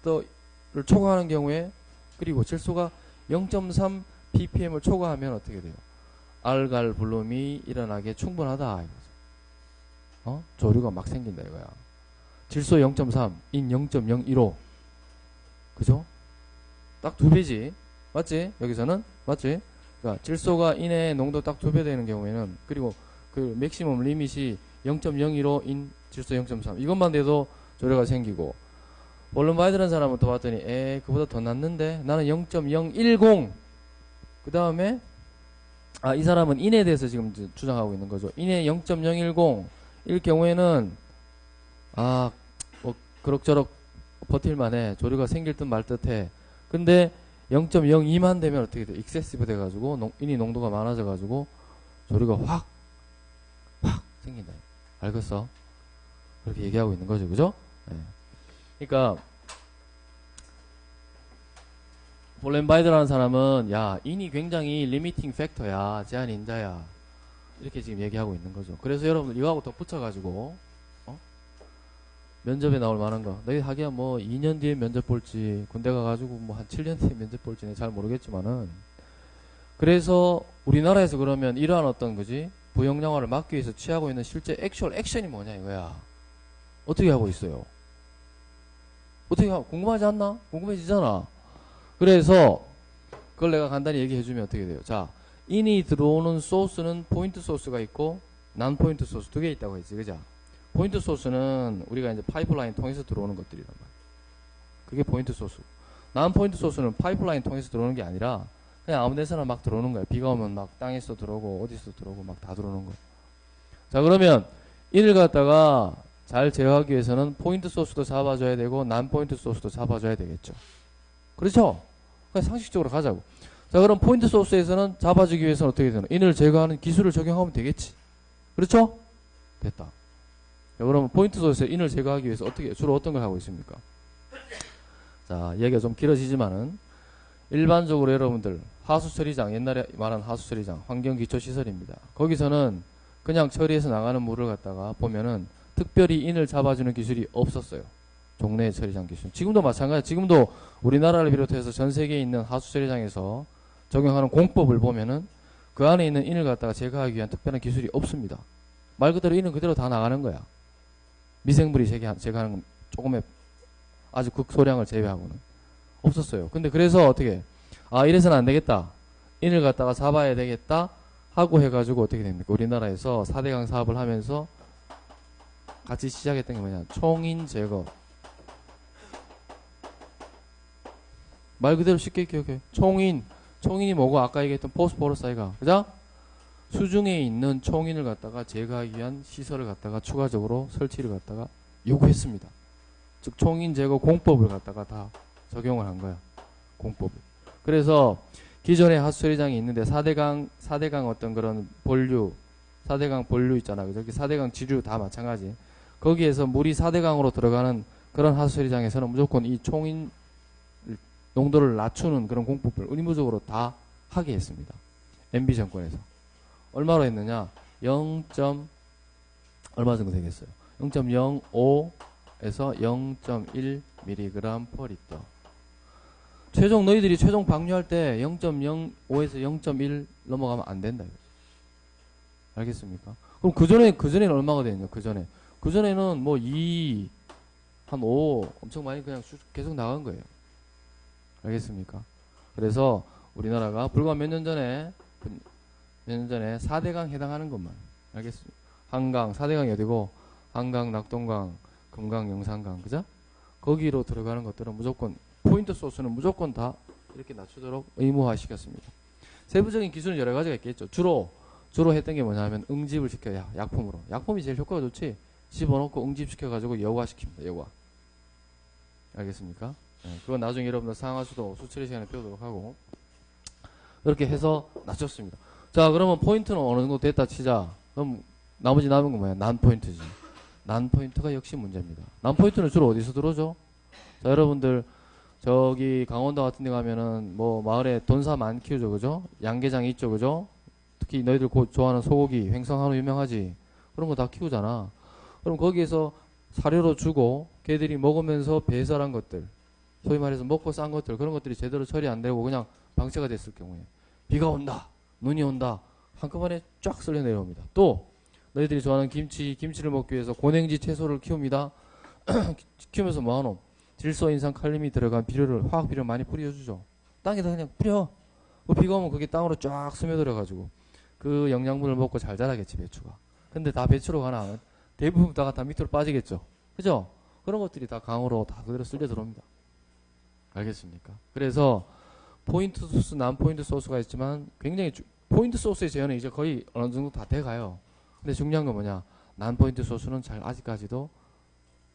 liter를 초과하는 경우에, 그리고 질소가 0.3 ppm을 초과하면 어떻게 돼요? 알갈 블룸이 일어나게 충분하다 이거죠. 조류가 막 생긴다 이거야. 질소 0.3, 인 0.015. 그죠? 딱 2배지. 맞지? 여기서는? 맞지? 그러니까 질소가 인의 농도 딱 2배 되는 경우에는, 그리고 그 맥시멈 리밋이 0.015 인 질소 0.3 이것만 돼도 조류가 생기고, 올렌바이드라는 사람은 또 봤더니 그보다 더 낫는데 나는 0.010. 그 다음에 이 사람은 인에 대해서 지금 주장하고 있는 거죠. 인의 0.010 일 경우에는 뭐 그럭저럭 버틸만해. 조류가 생길 듯 말 듯해. 근데 0.02만 되면 어떻게 돼? 익세시브 돼가지고 인이 농도가 많아져가지고 조류가 확 생긴다. 알겠어? 그렇게 얘기하고 있는 거죠, 그죠? 네. 그러니까 올렌바이드라는 사람은 인이 굉장히 리미팅 팩터야, 제한 인자야, 이렇게 지금 얘기하고 있는 거죠. 그래서 여러분들 이거하고 덧붙여가지고 면접에 나올 만한 거, 너희 하기야 뭐 2년 뒤에 면접 볼지, 군대 가가지고 뭐 한 7년 뒤에 면접 볼지 잘 모르겠지만은, 그래서 우리나라에서 그러면 이러한 어떤 거지 부영양화를 막기 위해서 취하고 있는 실제 액션이 뭐냐 이거야. 어떻게 하고 있어요? 궁금하지 않나? 궁금해지잖아. 그래서 그걸 내가 간단히 얘기해주면 어떻게 돼요? 자, 인이 들어오는 소스는 포인트 소스가 있고 난 포인트 소스 두 개 있다고 했지, 그죠? 포인트 소스는 우리가 이제 파이프라인 통해서 들어오는 것들이란 말이야. 그게 포인트 소스. 난 포인트 소스는 파이프라인 통해서 들어오는 게 아니라 그냥 아무 데서나 막 들어오는 거야. 비가 오면 막 땅에서 들어오고 어디서 들어오고 막 다 들어오는 거야. 자, 그러면 인을 갖다가 잘 제어하기 위해서는 포인트 소스도 잡아줘야 되고 난 포인트 소스도 잡아줘야 되겠죠. 그렇죠? 그냥 상식적으로 가자고. 자, 그럼 포인트 소스에서는 잡아주기 위해서는 어떻게 되나? 인을 제거하는 기술을 적용하면 되겠지. 그렇죠? 됐다. 자, 그러면 포인트 소스에 인을 제거하기 위해서 주로 어떤 걸 하고 있습니까? 자, 이야기가 좀 길어지지만은 일반적으로 여러분들 하수 처리장, 옛날에 말한 하수 처리장, 환경 기초 시설입니다. 거기서는 그냥 처리해서 나가는 물을 갖다가 보면은 특별히 인을 잡아주는 기술이 없었어요. 종래 처리장 기술. 지금도 마찬가지. 지금도 우리나라를 비롯해서 전 세계에 있는 하수 처리장에서 적용하는 공법을 보면은 그 안에 있는 인을 갖다가 제거하기 위한 특별한 기술이 없습니다. 말 그대로 인은 그대로 다 나가는 거야. 미생물이 제거하는 건 조금의 아주 극소량을 제외하고는 없었어요. 근데 그래서 어떻게 이래서는 안 되겠다. 인을 갖다가 잡아야 되겠다 하고 해가지고 어떻게 됩니까? 우리나라에서 4대강 사업을 하면서 같이 시작했던 게 뭐냐? 총인 제거. 말 그대로 쉽게 기억해. 총인이 뭐고 아까 얘기했던 포스포러스 아이가. 그죠? 수중에 있는 총인을 갖다가 제거하기 위한 시설을 갖다가 추가적으로 설치를 갖다가 요구했습니다. 즉 총인 제거 공법을 갖다가 다 적용을 한 거야. 공법을. 그래서 기존에 하수처리장이 있는데 4대강 어떤 그런 본류, 4대강 본류 있잖아. 그죠? 4대강 지류 다 마찬가지. 거기에서 물이 4대강으로 들어가는 그런 하수처리장에서는 무조건 이 총인 농도를 낮추는 그런 공법을 의무적으로 다 하게 했습니다. MB 정권에서. 얼마로 했느냐? 0. 얼마 정도 되겠어요? 0.05에서 0.1mg per 리터. 너희들이 최종 방류할 때 0.05에서 0.1 넘어가면 안 된다. 알겠습니까? 그럼 그전에는 얼마가 되느냐? 그전에는 뭐 2, 한 5, 엄청 많이 그냥 계속 나간 거예요. 알겠습니까? 그래서 우리나라가 불과 몇 년 전에 4대강 해당하는 것만. 알겠습니까? 한강, 4대강이 어디고, 한강, 낙동강, 금강, 영산강, 그죠? 거기로 들어가는 것들은 무조건, 포인트 소스는 무조건 다 이렇게 낮추도록 의무화 시켰습니다. 세부적인 기술은 여러 가지가 있겠죠. 주로 했던 게 뭐냐면 응집을 시켜야 약품으로. 약품이 제일 효과가 좋지. 집어넣고 응집시켜가지고 여과시킵니다. 여과. 알겠습니까? 네, 그건 나중에 여러분들 상하수도 수처리 시간에 배우도록 하고. 이렇게 해서 낮췄습니다. 자, 그러면 포인트는 어느 정도 됐다 치자. 그럼 나머지 남은 건 뭐야? 난 포인트지. 난 포인트가 역시 문제입니다. 난 포인트는 주로 어디서 들어오죠? 자, 여러분들 저기 강원도 같은 데 가면은 뭐 마을에 돈사 많이 키우죠. 그죠? 양계장이 있죠. 그죠? 특히 너희들 좋아하는 소고기, 횡성한우 유명하지? 그런 거 다 키우잖아. 그럼 거기에서 사료로 주고 걔들이 먹으면서 배설한 것들, 소위 말해서 먹고 싼 것들, 그런 것들이 제대로 처리 안 되고 그냥 방치가 됐을 경우에 비가 온다, 눈이 온다, 한꺼번에 쫙 쓸려 내려옵니다. 또 너희들이 좋아하는 김치를 먹기 위해서 고냉지 채소를 키웁니다. 키우면서 뭐하노? 질소, 인산, 칼륨이 들어간 화학 비료를 많이 뿌려주죠. 땅에다 그냥 뿌려. 비가 오면 그게 땅으로 쫙 스며들어가지고 그 영양분을 먹고 잘 자라겠지, 배추가. 근데 다 배추로 가나? 대부분 다 밑으로 빠지겠죠. 그죠? 그런 것들이 다 강으로 다 그대로 쓸려 들어옵니다. 알겠습니까? 그래서 포인트 소스, 난 포인트 소스가 있지만 굉장히 포인트 소스의 제어는 이제 거의 어느 정도 다 돼가요. 근데 중요한 건 뭐냐? 난 포인트 소스는 아직까지도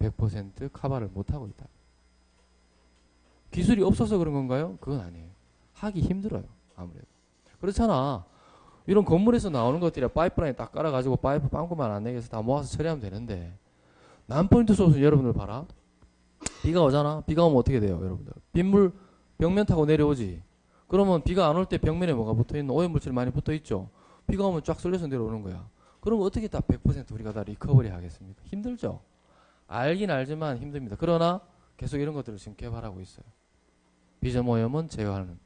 100% 커버를 못하고 있다. 기술이 없어서 그런 건가요? 그건 아니에요. 하기 힘들어요. 아무래도. 그렇잖아. 이런 건물에서 나오는 것들이 파이프라인 딱 깔아가지고 파이프 빵꾸만 안 내게 해서 다 모아서 처리하면 되는데, 난 포인트 소스 여러분들 봐라. 비가 오잖아. 비가 오면 어떻게 돼요, 여러분들? 빗물 벽면 타고 내려오지. 그러면 비가 안 올 때 벽면에 뭐가 붙어있는 오염물질이 많이 붙어있죠. 비가 오면 쫙 쏠려서 내려오는 거야. 그럼 어떻게 다 100% 우리가 다 리커버리 하겠습니까? 힘들죠. 알긴 알지만 힘듭니다. 그러나 계속 이런 것들을 지금 개발하고 있어요. 비점 오염은 제어하는.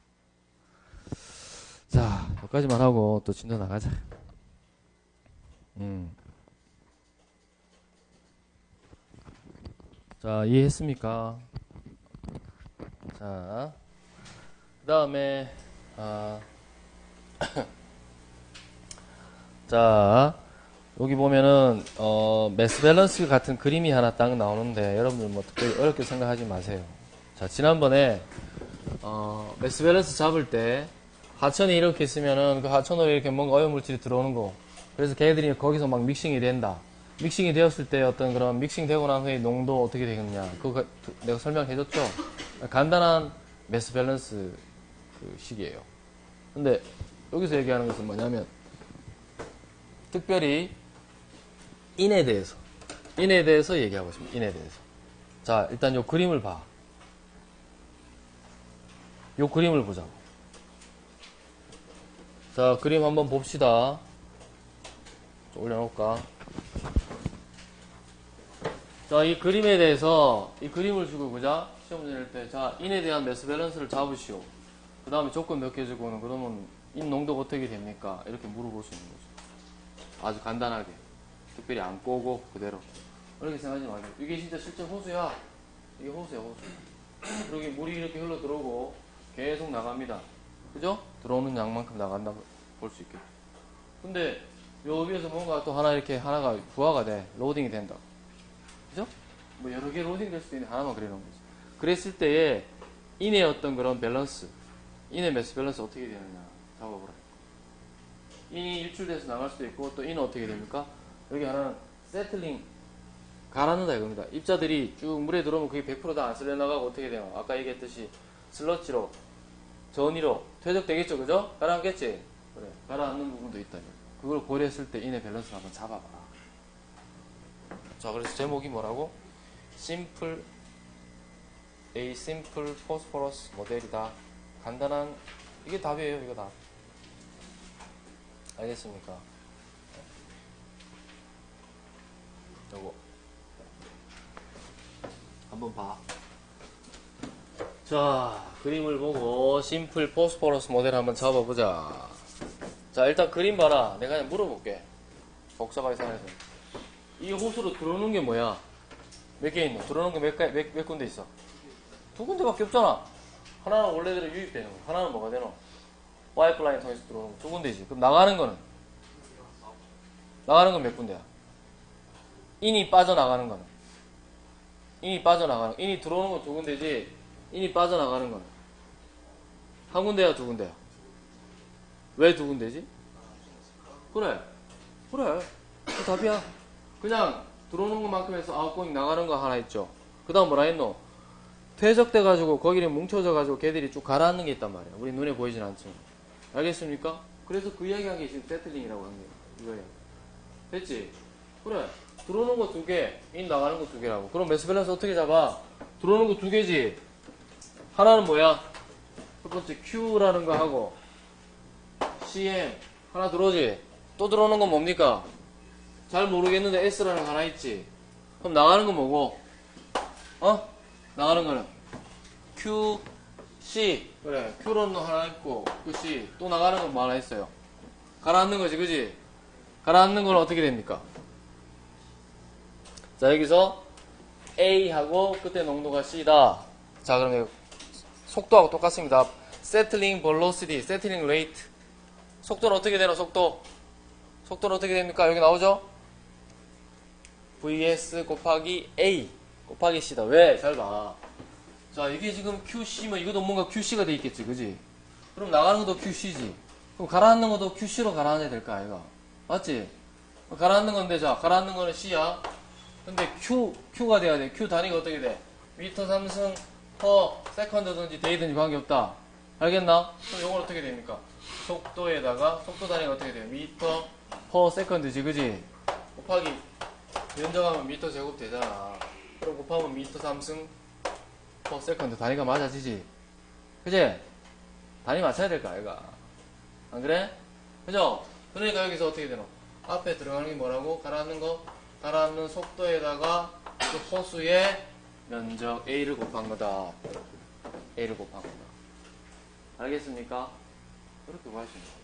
자, 여기까지만 하고 또 진도 나가자. 자, 이해했습니까? 자, 그 다음에 자, 여기 보면은 매스 밸런스 같은 그림이 하나 딱 나오는데 여러분들 뭐 특별히 어렵게 생각하지 마세요. 자, 지난번에 매스 밸런스 잡을 때 하천이 이렇게 있으면은 그 하천으로 이렇게 뭔가 오염물질이 들어오는 거. 그래서 걔들이 거기서 막 믹싱이 된다. 믹싱이 되었을 때 어떤 그런 믹싱 되고 난 후에 농도 어떻게 되겠냐. 그거 내가 설명해줬죠? 간단한 매스 밸런스 그 식이에요. 근데 여기서 얘기하는 것은 뭐냐면 특별히 인에 대해서 얘기하고 있습니다. 인에 대해서. 자, 일단 요 그림을 봐. 요 그림을 보자고. 자, 그림 한번 봅시다. 올려놓을까? 자, 이 그림에 대해서, 이 그림을 주고, 그자? 시험 문제 낼 때, 자, 인에 대한 매스 밸런스를 잡으시오. 그 다음에 조건 몇 개 주고는, 그러면, 인 농도가 어떻게 됩니까? 이렇게 물어볼 수 있는 거죠. 아주 간단하게. 특별히 안 꼬고, 그대로. 그렇게 생각하지 마세요. 이게 진짜 실제 호수야. 이게 호수야, 호수. 그리고 물이 이렇게 흘러 들어오고, 계속 나갑니다. 그죠? 들어오는 양만큼 나간다, 볼 수 있겠죠. 근데, 요 위에서 뭔가 또 하나 이렇게 하나가 부하가 돼. 로딩이 된다. 그죠? 뭐 여러 개 로딩 될 수도 있는데 하나만 그려놓은 거지. 그랬을 때에 인의 어떤 그런 밸런스, 인의 매스 밸런스 어떻게 되느냐 잡아보라. 인이 일출돼서 나갈 수도 있고 또 인은 어떻게 됩니까? 여기 하나는 세틀링 가라앉는다 이겁니다. 입자들이 쭉 물에 들어오면 그게 100% 다 안 쓸려 나가고 어떻게 돼요? 아까 얘기했듯이 슬러지로 전이로 퇴적되겠죠, 그죠? 가라앉겠지? 그래, 가라앉는 부분도 있다. 그걸 고려했을 때 인의 밸런스를 한번 잡아봐라. 자, 그래서 제목이 뭐라고? A simple phosphorus 모델이다. 간단한, 이게 답이에요, 이거 답. 알겠습니까? 요거. 한번 봐. 자, 그림을 보고 심플 포스포러스 모델 한번 잡아보자. 자, 일단 그림 봐라. 내가 그냥 물어볼게. 복잡하게 생각해서. 이 호수로 들어오는 게 뭐야? 몇 개 있노? 들어오는 게 몇 군데 있어? 두 군데밖에 없잖아. 하나는 원래대로 유입되는 거. 하나는 뭐가 되노? 파이프라인 통해서 들어오는 거. 두 군데지. 그럼 나가는 거는? 나가는 건 몇 군데야? 인이 빠져나가는 거는? 인이 빠져나가는 거. 인이 들어오는 건 두 군데지. 인이 빠져나가는 거는? 한 군데야, 두 군데야? 왜 두 군데지? 그래. 그 답이야. 그냥 들어오는 것만큼 해서 아웃고잉 나가는 거 하나 있죠. 그 다음 뭐라 했노? 퇴적돼가지고 거기를 뭉쳐져가지고 걔들이 쭉 가라앉는 게 있단 말이야. 우리 눈에 보이진 않지만. 알겠습니까? 그래서 그 이야기한 게 지금 세틀링이라고 한 거야. 이거야. 됐지? 그래. 들어오는 거 두 개, 인 나가는 거 두 개라고. 그럼 매스 밸런스 어떻게 잡아? 들어오는 거 두 개지. 하나는 뭐야? 첫 번째 Q라는 거 하고 CM 하나 들어오지. 또 들어오는 건 뭡니까? 잘 모르겠는데 S라는 거 하나 있지. 그럼 나가는 건 뭐고? 나가는 거는 Q, C. 그래. Q로는 하나 있고 그 C. 또 나가는 건 뭐 하나 있어요. 가라앉는 거지, 그지? 가라앉는 건 어떻게 됩니까? 자, 여기서 A하고 끝에 농도가 C다. 자, 그러면 속도하고 똑같습니다. Settling velocity, settling rate. 속도는 어떻게 되나, 속도는 어떻게 됩니까? 여기 나오죠? VS 곱하기 A 곱하기 C다. 왜? 잘 봐. 자, 이게 지금 QC면 이것도 뭔가 QC가 돼 있겠지, 그지? 그럼 나가는 것도 QC지. 그럼 가라앉는 것도 QC로 가라앉아야 될까, 아이가? 맞지? 가라앉는 건데, 자, 가라앉는 거는 C야. 근데 Q가 돼야 돼. Q 단위가 어떻게 돼? 미터 3승 퍼 세컨드든지 데이든지 관계없다. 알겠나? 그럼 요건 어떻게 됩니까? 속도에다가 속도 단위가 어떻게 돼요? 미터 퍼 세컨드지, 그지? 곱하기 면적하면 미터 제곱 되잖아. 그럼 곱하면 미터 3승 퍼 세컨드 단위가 맞아지지, 그지? 단위 맞춰야 될까, 아이가? 안 그래? 그죠? 그러니까 여기서 어떻게 되노? 앞에 들어가는 게 뭐라고? 가라앉는 거? 가라앉는 속도에다가 그 호수의 면적 A를 곱한 거다. A를 곱한 거다. 알겠습니까? 그렇게 구할 수 있는 거.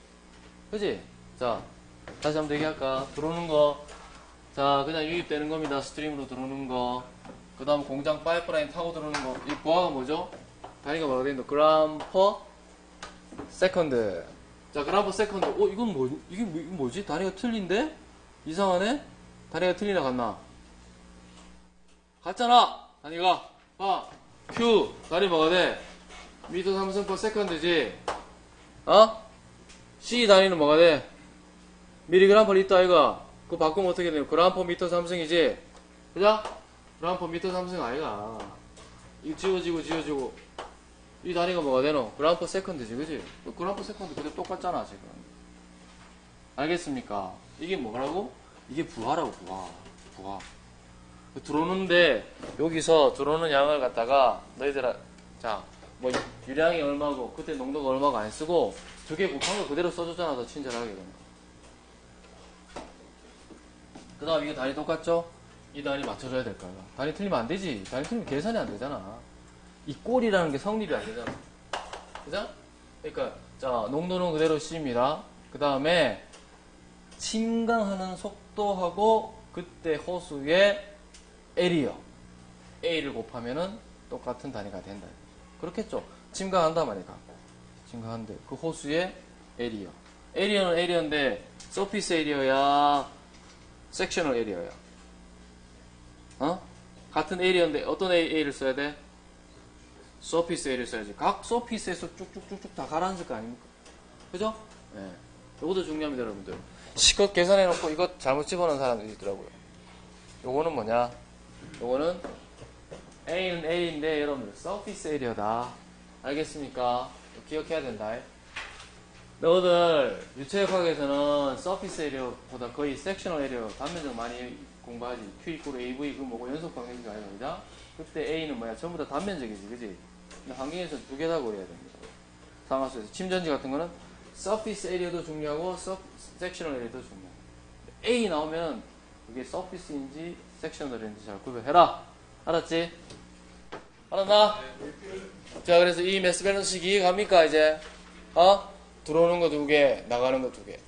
그지? 자, 다시 한번 얘기할까? 들어오는 거. 자, 그냥 유입되는 겁니다. 스트림으로 들어오는 거. 그 다음 공장 파이프라인 타고 들어오는 거. 이 부하가 뭐죠? 단위가 뭐가 되는데? 그램 퍼 세컨드. 자, 그램 퍼 세컨드. 이건 뭐지? 단위가 틀린데? 이상하네? 단위가 틀리나 같나? 같잖아! 단위가. 봐. Q. 단위 뭐가 돼? 미터 삼성 퍼 세컨드지? 어? C 단위는 뭐가 돼? 미리그램 퍼 리터 아이가? 그거 바꾸면 어떻게 돼요? 그램 퍼 미터 삼성이지? 그죠? 그램 퍼 미터 삼성 아이가? 이거 지워지고. 이 단위가 뭐가 되노? 그램 퍼 세컨드지, 그지? 그램 퍼 세컨드 그대로 똑같잖아, 지금. 알겠습니까? 이게 뭐라고? 이게 부하라고, 부하. 들어오는데, 여기서 들어오는 양을 갖다가, 너희들아, 자, 뭐, 유량이 얼마고, 그때 농도가 얼마고 안 쓰고, 두 개 곱한 거 그대로 써줬잖아, 더 친절하게. 그 다음 이거 단위 똑같죠? 이 단위 맞춰줘야 될 거야. 단위 틀리면 안 되지. 단위 틀리면 계산이 안 되잖아. 이 꼴이라는 게 성립이 안 되잖아. 그죠? 그러니까, 자, 농도는 그대로 C입니다. 그 다음에, 침강하는 속도하고 그때 호수의 에리어 A를 곱하면은 똑같은 단위가 된다. 그렇겠죠? 침강한단 말이야. 침강한데 그 호수의 에리어. 에리어는 에리어인데 서피스 에리어야, 섹셔널 에리어야. 어? 같은 에리어인데 어떤 A를 써야 돼? 서피스 에리어 써야지. 각 서피스에서 쭉쭉쭉쭉 다 가라앉을 거 아닙니까? 그죠? 예. 네. 이것도 중요합니다, 여러분들. 실컷 계산해놓고 이거 잘못 집어넣은 사람들이 있더라고요. 요거는 뭐냐? 요거는 A는 A인데 여러분들 서피스 에리어다. 알겠습니까? 기억해야 된다. 너희들 유체역학에서는 서피스 에리어보다 거의 섹셔널 에리어 단면적 많이 공부하지. Q 이퀄 AV 그 뭐고 연속 방정식 아니야? 그때 A는 뭐야? 전부 다 단면적이지, 그지? 근데 환경에서는 두 개 다 고려해야 됩니다. 상하수에서 침전지 같은 거는 서피스 에리어도 중요하고 섹셔널 에리어도 중요하고. A 나오면 그게 서피스인지 섹셔널인지 잘 구별해라. 알았지? 알았나? 자, 그래서 이 매스 밸런스식 이해갑니까 이제? 어? 들어오는 거 두 개, 나가는 거 두 개.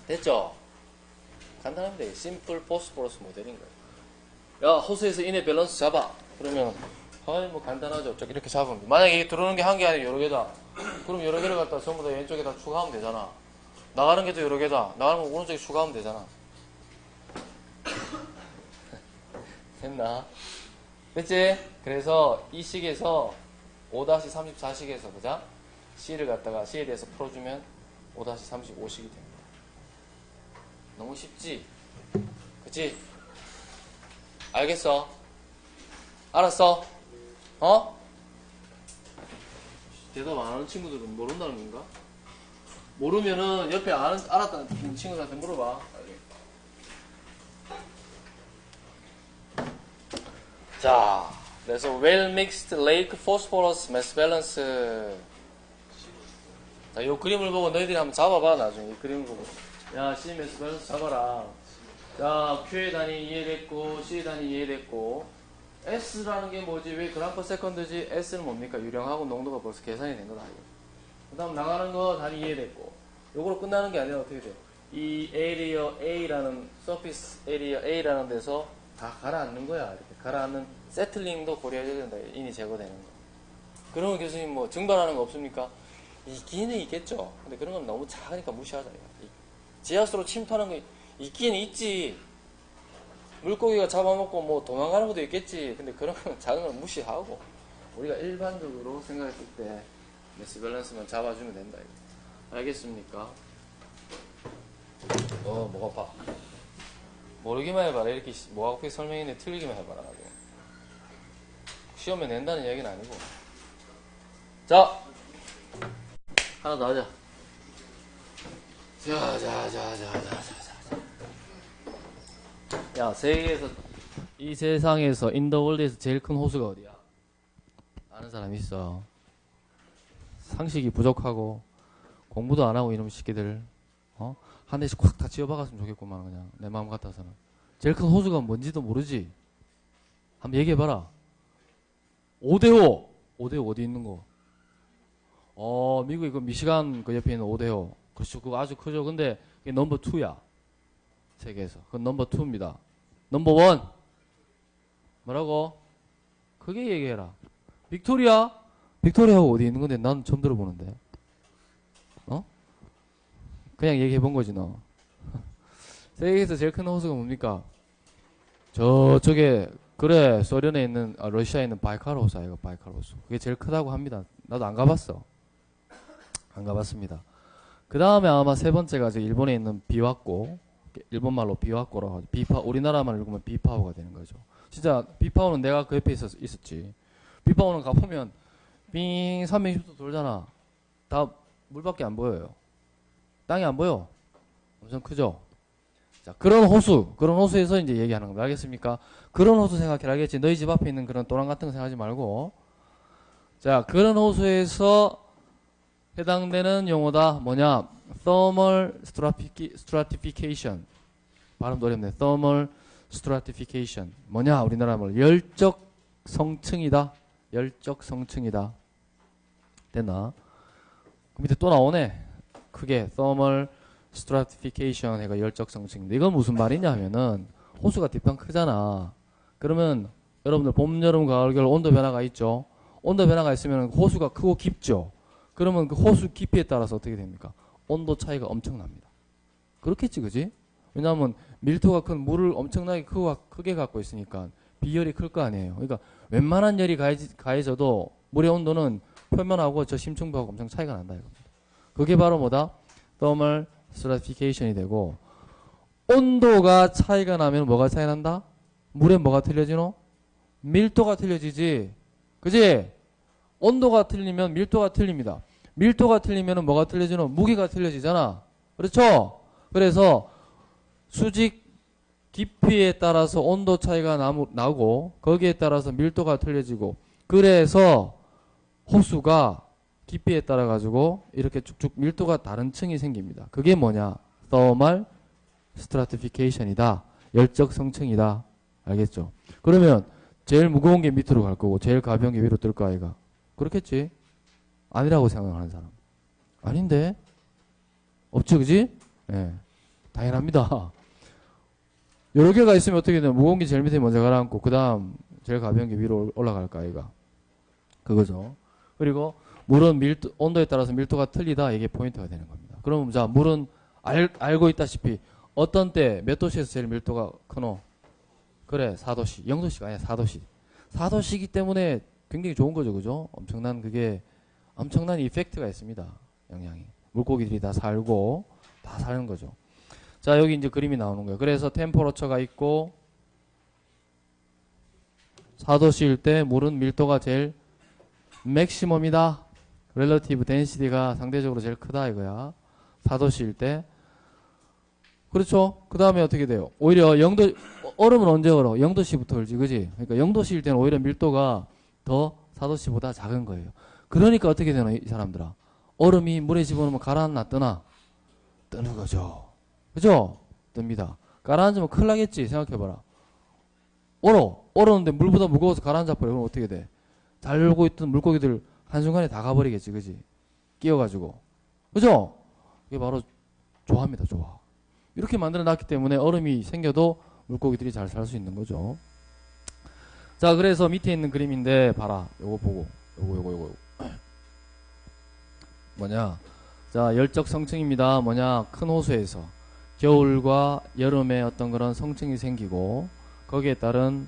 됐죠? 간단합니다. 심플 포스포러스 모델인 거예요. 야, 호수에서 인의 밸런스 잡아. 그러면 아이 뭐 간단하죠. 이렇게 잡으면 돼. 만약에 이게 들어오는 게 한 개 아니라 여러 개다. 그럼 여러 개를 갖다 전부 다 왼쪽에다 추가하면 되잖아. 나가는 게도 여러 개다. 나가는 거 오른쪽에 추가하면 되잖아. 됐나? 됐지? 그래서 이 식에서 5-34식에서 보자. C를 갖다가 C에 대해서 풀어주면 5-35식이 됩니다. 너무 쉽지? 그치? 알겠어? 알았어? 어? 대답 안 하는 친구들은 모른다는 건가? 모르면은 옆에 알았다는 친구들한테 물어봐. 자, 그래서 well mixed lake phosphorus mass balance. 자, 이 그림을 보고 너희들이 한번 잡아봐. 나중에 이 그림을 보고 야, C mass balance 잡아라. 자, Q의 단위 이해됐고 C의 단위 이해됐고 S라는 게 뭐지? 왜 그램 퍼 세컨드지? S는 뭡니까? 유량하고 농도가 벌써 계산이 된 거다. 그 다음 나가는 거 단위 이해됐고 요거로 끝나는 게 아니라 어떻게 돼? 이 에리어 A라는 서피스 에리어 A라는 데서 다 가라앉는 거야. 이렇게 가라앉는 세틀링도 고려해야 된다. 인이 제거되는 거. 그러면 교수님 뭐 증발하는 거 없습니까? 있기는 있겠죠. 근데 그런 건 너무 작으니까 무시하자. 지하수로 침투하는 거 있기는 있지. 물고기가 잡아먹고 뭐 도망가는 것도 있겠지. 근데 그런 건 작은 건 무시하고 우리가 일반적으로 생각했을 때 매스 밸런스만 잡아주면 된다. 이거. 알겠습니까? 목 아파. 모르기만 해봐라. 이렇게 목 아프게 설명했는데 틀리기만 해봐라. 시험에 낸다는 얘기는 아니고. 자, 하나 더 하자. 야, 세계에서 이 세상에서 인더월드에서 제일 큰 호수가 어디야? 아는 사람 있어? 상식이 부족하고 공부도 안 하고 이놈 새끼들 한 대씩 콱 다 지어박았으면 좋겠구만. 그냥 내 마음 같아서는. 제일 큰 호수가 뭔지도 모르지. 한번 얘기해봐라. 5대5 어디 있는 거? 미국의 그 미시간 그 옆에 있는 5대5. 그렇죠. 그거 아주 크죠. 근데 그게 넘버 2야. 세계에서. 그건 넘버 2입니다. 넘버 1. 뭐라고? 크게 얘기해라. 빅토리아? 빅토리아가 어디 있는 건데 난 처음 들어보는데. 그냥 얘기해 본 거지 너. 세계에서 제일 큰 호수가 뭡니까? 저쪽에, 그래, 소련에 있는, 러시아에 있는 바이칼 호수 아이가, 바이칼 호수. 그게 제일 크다고 합니다. 나도 안 가봤어. 안 가봤습니다. 그 다음에 아마 세 번째가 저 일본에 있는 비와코, 일본말로 비와코라고 하죠. 우리나라만 읽으면 비파오가 되는 거죠. 진짜 비파오는 내가 그 옆에 있었지. 비파오는 가보면 빙 360도 돌잖아. 다 물밖에 안 보여요. 땅이 안 보여. 엄청 크죠. 자, 그런 호수에서 이제 얘기하는 겁니다. 알겠습니까? 그런 호수 생각해라. 알겠지? 너희 집 앞에 있는 그런 도랑 같은 거 생각하지 말고. 자, 그런 호수에서 해당되는 용어다. 뭐냐? thermal stratification. 발음도 어렵네. thermal stratification. 뭐냐? 우리나라 말 열적 성층이다. 열적 성층이다. 됐나? 그 밑에 또 나오네. 크게 thermal stratification 해가 열적 성층인데 이건 무슨 말이냐 하면은 호수가 뒷방 크잖아. 그러면 여러분들 봄, 여름, 가을, 겨울 온도 변화가 있죠. 온도 변화가 있으면 호수가 크고 깊죠. 그러면 그 호수 깊이에 따라서 어떻게 됩니까? 온도 차이가 엄청납니다. 그렇겠지, 그지? 왜냐하면 밀도가 큰 물을 엄청나게 크게 갖고 있으니까 비열이 클 거 아니에요. 그러니까 웬만한 열이 가해져도 물의 온도는 표면하고 저 심층부하고 엄청 차이가 난다 이겁니다. 그게 바로 뭐다? thermal stratification이 되고, 온도가 차이가 나면 뭐가 차이 난다? 물에 뭐가 틀려지노? 밀도가 틀려지지. 그지? 온도가 틀리면 밀도가 틀립니다. 밀도가 틀리면 뭐가 틀려지노? 무게가 틀려지잖아. 그렇죠? 그래서 수직 깊이에 따라서 온도 차이가 나고 거기에 따라서 밀도가 틀려지고, 그래서 호수가 깊이에 따라 가지고 이렇게 쭉쭉 밀도가 다른 층이 생깁니다. 그게 뭐냐? thermal stratification이다. 열적 성층이다. 알겠죠? 그러면 제일 무거운 게 밑으로 갈 거고 제일 가벼운 게 위로 뜰 거 아이가? 그렇겠지? 아니라고 생각하는 사람. 아닌데? 없지, 그지? 예. 당연합니다. 여러 개가 있으면 어떻게 되냐? 무거운 게 제일 밑에 먼저 가라앉고 그 다음 제일 가벼운 게 위로 올라갈 거 아이가? 그거죠. 그리고 물은 온도에 따라서 밀도가 틀리다. 이게 포인트가 되는 겁니다. 그럼 자, 물은 알고 있다시피 어떤 때 몇 도씨에서 제일 밀도가 크노? 그래, 4도씨. 0도씨가 아니야, 4도씨. 4도씨이기 때문에 굉장히 좋은 거죠, 그죠? 엄청난 이펙트가 있습니다. 영향이. 물고기들이 다 살고 다 사는 거죠. 자, 여기 이제 그림이 나오는 거예요. 그래서 템퍼러처가 있고 4도씨일 때 물은 밀도가 제일 맥시멈이다. 렐러티브 덴시티가 상대적으로 제일 크다 이거야. 4도씨일 때. 그렇죠? 그 다음에 어떻게 돼요? 오히려 0도, 얼음은 언제 얼어? 0도씨부터 얼지, 그지? 그러니까 0도씨일 때는 오히려 밀도가 더 4도씨보다 작은 거예요. 그러니까 어떻게 되나, 이 사람들아? 얼음이 물에 집어넣으면 가라앉나 뜨나? 뜨는 거죠. 그죠? 뜹니다. 가라앉으면 큰일 나겠지? 생각해봐라. 얼었는데 물보다 무거워서 가라앉아버려. 그럼 어떻게 돼? 잘 놀고 있던 물고기들 한순간에 다 가버리겠지, 그지? 끼어가지고. 그죠? 이게 바로 좋아합니다, 좋아. 이렇게 만들어 놨기 때문에 얼음이 생겨도 물고기들이 잘 살 수 있는 거죠. 자, 그래서 밑에 있는 그림인데, 봐라. 요거 보고. 요거. 뭐냐. 자, 열적 성층입니다. 뭐냐. 큰 호수에서 겨울과 여름에 어떤 그런 성층이 생기고, 거기에 따른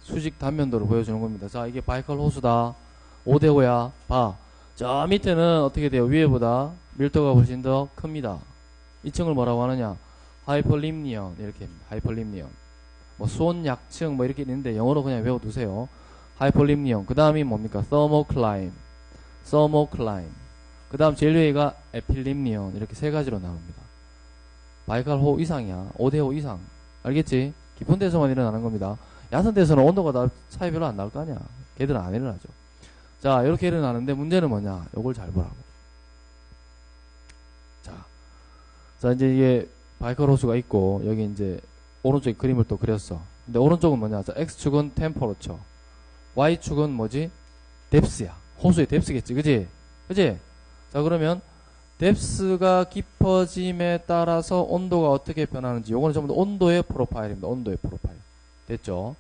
수직 단면도를 보여주는 겁니다. 자, 이게 바이칼 호수다. 5대5야. 봐. 저 밑에는 어떻게 돼요? 위에보다 밀도가 훨씬 더 큽니다. 이 층을 뭐라고 하느냐? 하이퍼림니언. 이렇게 합니다. 하이퍼림니언. 뭐 수온 약층 뭐 이렇게 있는데 영어로 그냥 외워두세요. 하이퍼림니언. 그 다음이 뭡니까? 서머클라임. 그 다음 제일 위에가 에필림니언. 이렇게 세 가지로 나옵니다. 바이칼호 이상이야. 5대5 이상. 알겠지? 깊은 데서만 일어나는 겁니다. 얕은 데서는 온도가 차이 별로 안 나올 거 아니야. 걔들은 안 일어나죠. 자, 이렇게 일어나는데 문제는 뭐냐? 요걸 잘 보라고. 자, 이제 이게 바이칼 호수가 있고, 여기 이제 오른쪽에 그림을 또 그렸어. 근데 오른쪽은 뭐냐? 자, X축은 템퍼러처. Y축은 뭐지? 뎁스야. 호수의 뎁스겠지. 그지? 자, 그러면 뎁스가 깊어짐에 따라서 온도가 어떻게 변하는지, 요거는 전부 다 온도의 프로파일입니다. 온도의 프로파일. 됐죠?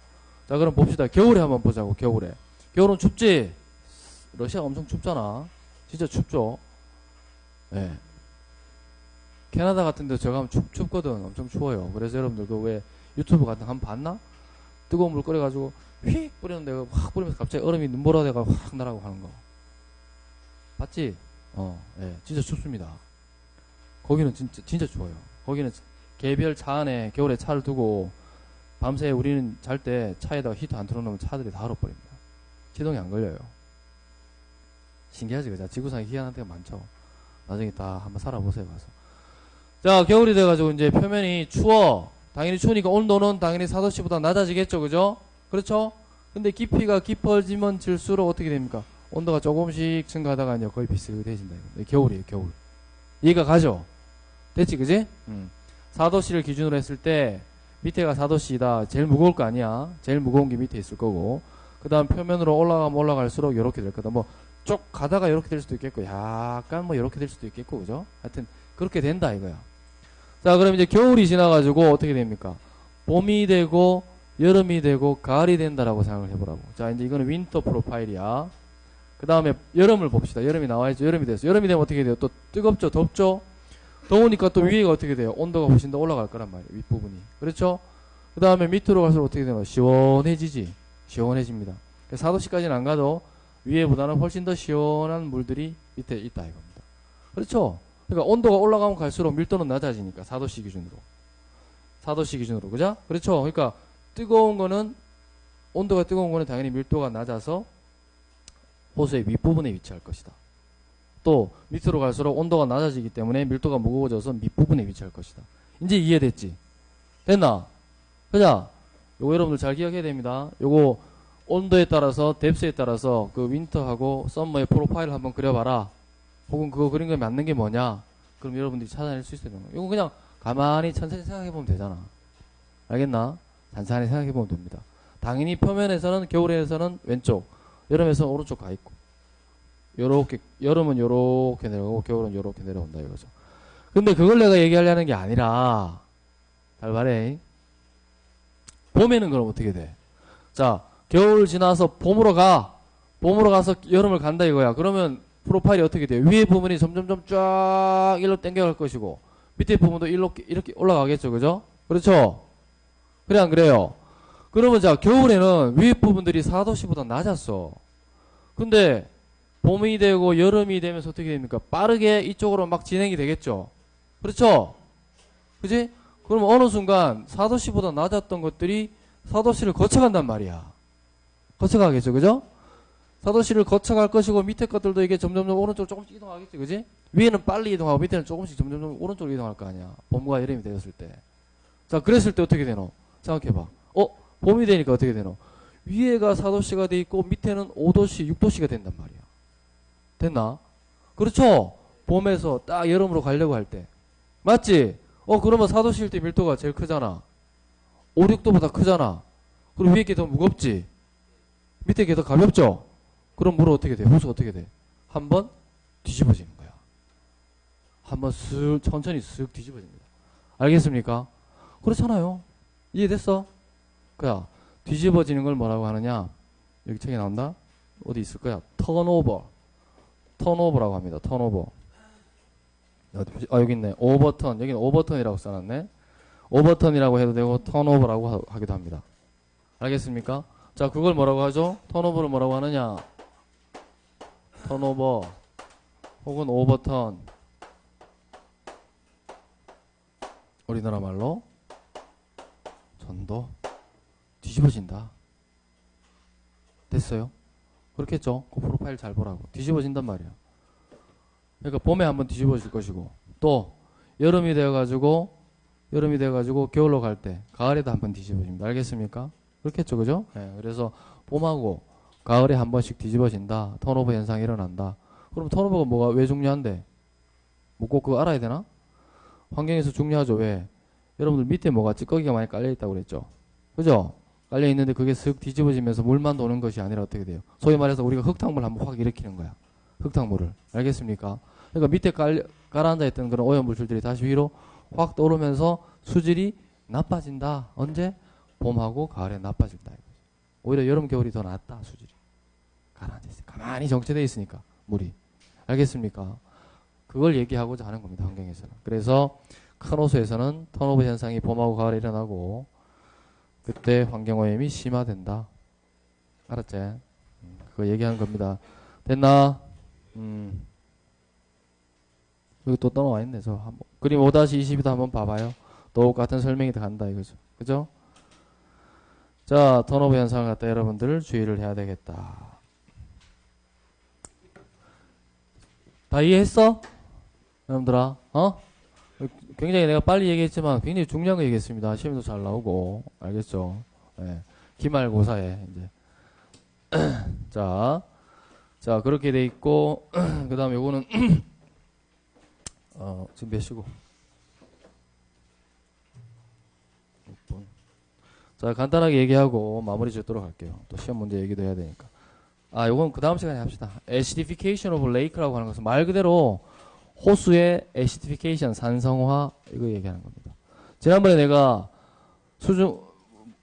자, 그럼 봅시다. 겨울에 한번 보자고. 겨울에. 겨울은 춥지? 러시아가 엄청 춥잖아. 진짜 춥죠? 예. 캐나다 같은 데 저 가면 춥거든. 엄청 추워요. 그래서 여러분들 그 왜 유튜브 같은 거 한번 봤나? 뜨거운 물 끓여가지고 휙 뿌리는데 확 뿌리면서 갑자기 얼음이 눈보라돼가 확 날아가고 하는 거. 봤지? 예, 진짜 춥습니다. 거기는 진짜 추워요. 거기는 개별 차 안에 겨울에 차를 두고 밤새 우리는 잘 때 차에다가 히터 안 틀어놓으면 차들이 다 얼어버립니다. 시동이 안 걸려요. 신기하지, 그죠? 지구상에 희한한 데가 많죠. 나중에 다 한번 살아보세요, 가서. 자, 겨울이 돼가지고 이제 표면이 추워. 당연히 추우니까 온도는 당연히 4도씨보다 낮아지겠죠, 그죠? 그렇죠? 근데 깊이가 깊어지면 질수록 어떻게 됩니까? 온도가 조금씩 증가하다가 이제 거의 비슷해진다. 겨울이에요, 겨울. 이해가 가죠? 됐지, 그지? 4도씨를 기준으로 했을 때 밑에가 4도씨다. 제일 무거울 거 아니야. 제일 무거운 게 밑에 있을 거고. 그 다음 표면으로 올라가면 올라갈수록 이렇게 될 거다. 뭐 쭉 가다가 이렇게 될 수도 있겠고, 약간 뭐 이렇게 될 수도 있겠고, 그죠? 하여튼 그렇게 된다 이거야. 자, 그럼 이제 겨울이 지나가지고 어떻게 됩니까? 봄이 되고 여름이 되고 가을이 된다라고 생각을 해보라고. 자, 이제 이거는 윈터 프로파일이야. 그 다음에 여름을 봅시다. 여름이 나와있죠. 여름이 됐어. 여름이 되면 어떻게 돼요? 또 뜨겁죠? 덥죠? 더우니까 또 위에가 어떻게 돼요? 온도가 훨씬 더 올라갈 거란 말이에요. 윗부분이. 그렇죠? 그 다음에 밑으로 갈수록 어떻게 되나? 시원해지지. 시원해집니다. 4도씨까지는 안 가도 위에보다는 훨씬 더 시원한 물들이 밑에 있다 이겁니다. 그렇죠? 그러니까 온도가 올라가면 갈수록 밀도는 낮아지니까 4도씨 기준으로. 4도씨 기준으로. 그죠? 그렇죠? 그러니까 뜨거운 거는 온도가 뜨거운 거는 당연히 밀도가 낮아서 호수의 윗부분에 위치할 것이다. 또 밑으로 갈수록 온도가 낮아지기 때문에 밀도가 무거워져서 밑부분에 위치할 것이다. 이제 이해됐지? 됐나? 그죠? 요거 여러분들 잘 기억해야 됩니다. 요거 온도에 따라서 뎁스에 따라서 그 윈터하고 썸머의 프로파일을 한번 그려봐라. 혹은 그거 그린 거에 맞는 게 뭐냐? 그럼 여러분들이 찾아낼 수 있어야 되는 거예요. 이거 그냥 가만히 천천히 생각해보면 되잖아. 알겠나? 잔잔히 생각해보면 됩니다. 당연히 표면에서는 겨울에서는 왼쪽, 여름에서는 오른쪽 가 있고, 요렇게 여름은 요렇게 내려가고 겨울은 요렇게 내려온다 이거죠. 근데 그걸 내가 얘기하려는 게 아니라 잘 말해. 봄에는 그럼 어떻게 돼? 자, 겨울 지나서 봄으로 가. 봄으로 가서 여름을 간다 이거야. 그러면 프로파일이 어떻게 돼요? 위에 부분이 점점점 쫙 일로 당겨갈 것이고 밑에 부분도 이렇게 올라가겠죠. 그죠? 그렇죠? 그래 안 그래요? 그러면 자, 겨울에는 위에 부분들이 4도씨보다 낮았어. 근데 봄이 되고 여름이 되면서 어떻게 됩니까? 빠르게 이쪽으로 막 진행이 되겠죠. 그렇죠? 그지? 그럼 어느 순간 4도씨보다 낮았던 것들이 4도씨를 거쳐간단 말이야. 거쳐가겠죠. 그죠? 4도씨를 거쳐갈 것이고 밑에 것들도 이게 점점점 오른쪽으로 조금씩 이동하겠지. 그지? 위에는 빨리 이동하고 밑에는 조금씩 점점점 오른쪽으로 이동할 거 아니야. 봄과 여름이 되었을 때. 자, 그랬을 때 어떻게 되노? 생각해봐. 봄이 되니까 어떻게 되노? 위에가 4도씨가 돼 있고 밑에는 5도씨, 6도씨가 된단 말이야. 됐나? 그렇죠? 봄에서 딱 여름으로 가려고 할 때. 맞지? 그러면 4도씨일 때 밀도가 제일 크잖아. 5, 6도보다 크잖아. 그럼 위에 게 더 무겁지? 밑에 게 더 가볍죠? 그럼 물은 어떻게 돼? 호수가 어떻게 돼? 한번 뒤집어지는 거야. 한번 슥, 천천히 슥 뒤집어집니다. 알겠습니까? 그렇잖아요. 이해됐어? 그야, 뒤집어지는 걸 뭐라고 하느냐? 여기 책에 나온다? 어디 있을 거야? 턴오버. 턴오버라고 합니다. 턴오버. 여기 있네. 오버턴. 여기는 오버턴이라고 써놨네. 오버턴이라고 해도 되고, 턴오버라고 하기도 합니다. 알겠습니까? 자, 그걸 뭐라고 하죠? 턴오버를 뭐라고 하느냐? 턴오버. 혹은 오버턴. 우리나라 말로 전도. 뒤집어진다. 됐어요? 그렇겠죠? 그 프로파일 잘 보라고. 뒤집어진단 말이야. 그러니까 봄에 한번 뒤집어질 것이고 또 여름이 되어가지고 겨울로 갈 때 가을에도 한번 뒤집어집니다. 알겠습니까? 그렇겠죠, 그죠? 네, 그래서 봄하고 가을에 한 번씩 뒤집어진다. 턴오버 현상이 일어난다. 그럼 턴오버가 뭐가 왜 중요한데? 뭐 꼭 그거 알아야 되나? 환경에서 중요하죠. 왜? 여러분들 밑에 뭐가 찌꺼기가 많이 깔려 있다고 그랬죠. 그죠? 깔려 있는데 그게 슥 뒤집어지면서 물만 도는 것이 아니라 어떻게 돼요? 소위 말해서 우리가 흙탕물 한번 확 일으키는 거야. 흙탕물을. 알겠습니까? 그러니까 밑에 가라앉아 있던 그런 오염 물질들이 다시 위로 확 떠오르면서 수질이 나빠진다. 언제? 봄하고 가을에 나빠진다. 오히려 여름, 겨울이 더 낫다. 수질이. 가라앉아 있어요. 가만히 정체되어 있으니까 물이. 알겠습니까? 그걸 얘기하고자 하는 겁니다. 환경에서는. 그래서 큰 호수에서는 턴오버 현상이 봄하고 가을에 일어나고 그때 환경오염이 심화된다. 알았지? 그거 얘기하는 겁니다. 됐나? 여기 또 떠나와 있네. 저 한번. 그림 5-22도 한번 봐봐요. 똑같은 설명이 간다 이거죠. 그죠? 자, 턴오버 현상을 갖다 여러분들 주의를 해야 되겠다. 다 이해했어? 여러분들아, 어? 굉장히 내가 빨리 얘기했지만 굉장히 중요한 거 얘기했습니다. 시험도 잘 나오고, 알겠죠? 예. 기말고사에, 이제. 자, 그렇게 돼 있고, 그 다음에 요거는, 지금 몇 시고? 6분. 자, 간단하게 얘기하고 마무리 짓도록 할게요. 또 시험 문제 얘기도 해야 되니까. 요건 그 다음 시간에 합시다. acidification of lake라고 하는 것은 말 그대로 호수의 acidification, 산성화, 이거 얘기하는 겁니다. 지난번에 내가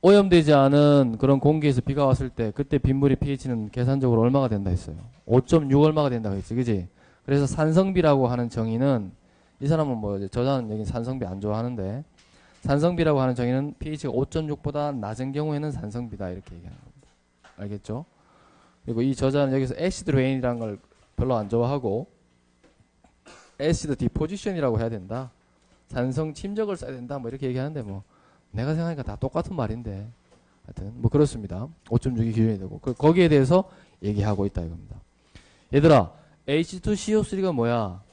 오염되지 않은 그런 공기에서 비가 왔을 때 그때 빗물의 pH는 계산적으로 얼마가 된다 했어요. 5.6 얼마가 된다고 했지, 그지? 그래서 산성비라고 하는 정의는 이 사람은 뭐 저자는 여기 산성비 안 좋아하는데 산성비라고 하는 정의는 pH가 5.6보다 낮은 경우에는 산성비다 이렇게 얘기하는 겁니다. 알겠죠? 그리고 이 저자는 여기서 애시드 레인이라는 걸 별로 안 좋아하고 애시드 디포지션이라고 해야 된다. 산성 침적을 써야 된다. 뭐 이렇게 얘기하는데 뭐 내가 생각하니까 다 똑같은 말인데 하여튼 뭐 그렇습니다. 5.6이 기준이 되고 거기에 대해서 얘기하고 있다 이겁니다. 얘들아 H2CO3가 뭐야?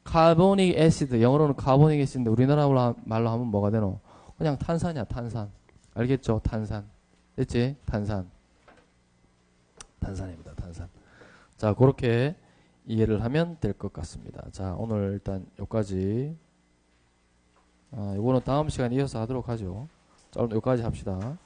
카보닉 애시드, 영어로는 카보닉 애시드인데 우리나라 말로 하면 뭐가 되노? 그냥 탄산이야, 탄산. 알겠죠? 탄산. 됐지? 탄산입니다, 탄산. 자, 그렇게 이해를 하면 될 것 같습니다. 자, 오늘 일단 여기까지. 요거는 다음 시간에 이어서 하도록 하죠. 자, 오늘 여기까지 합시다.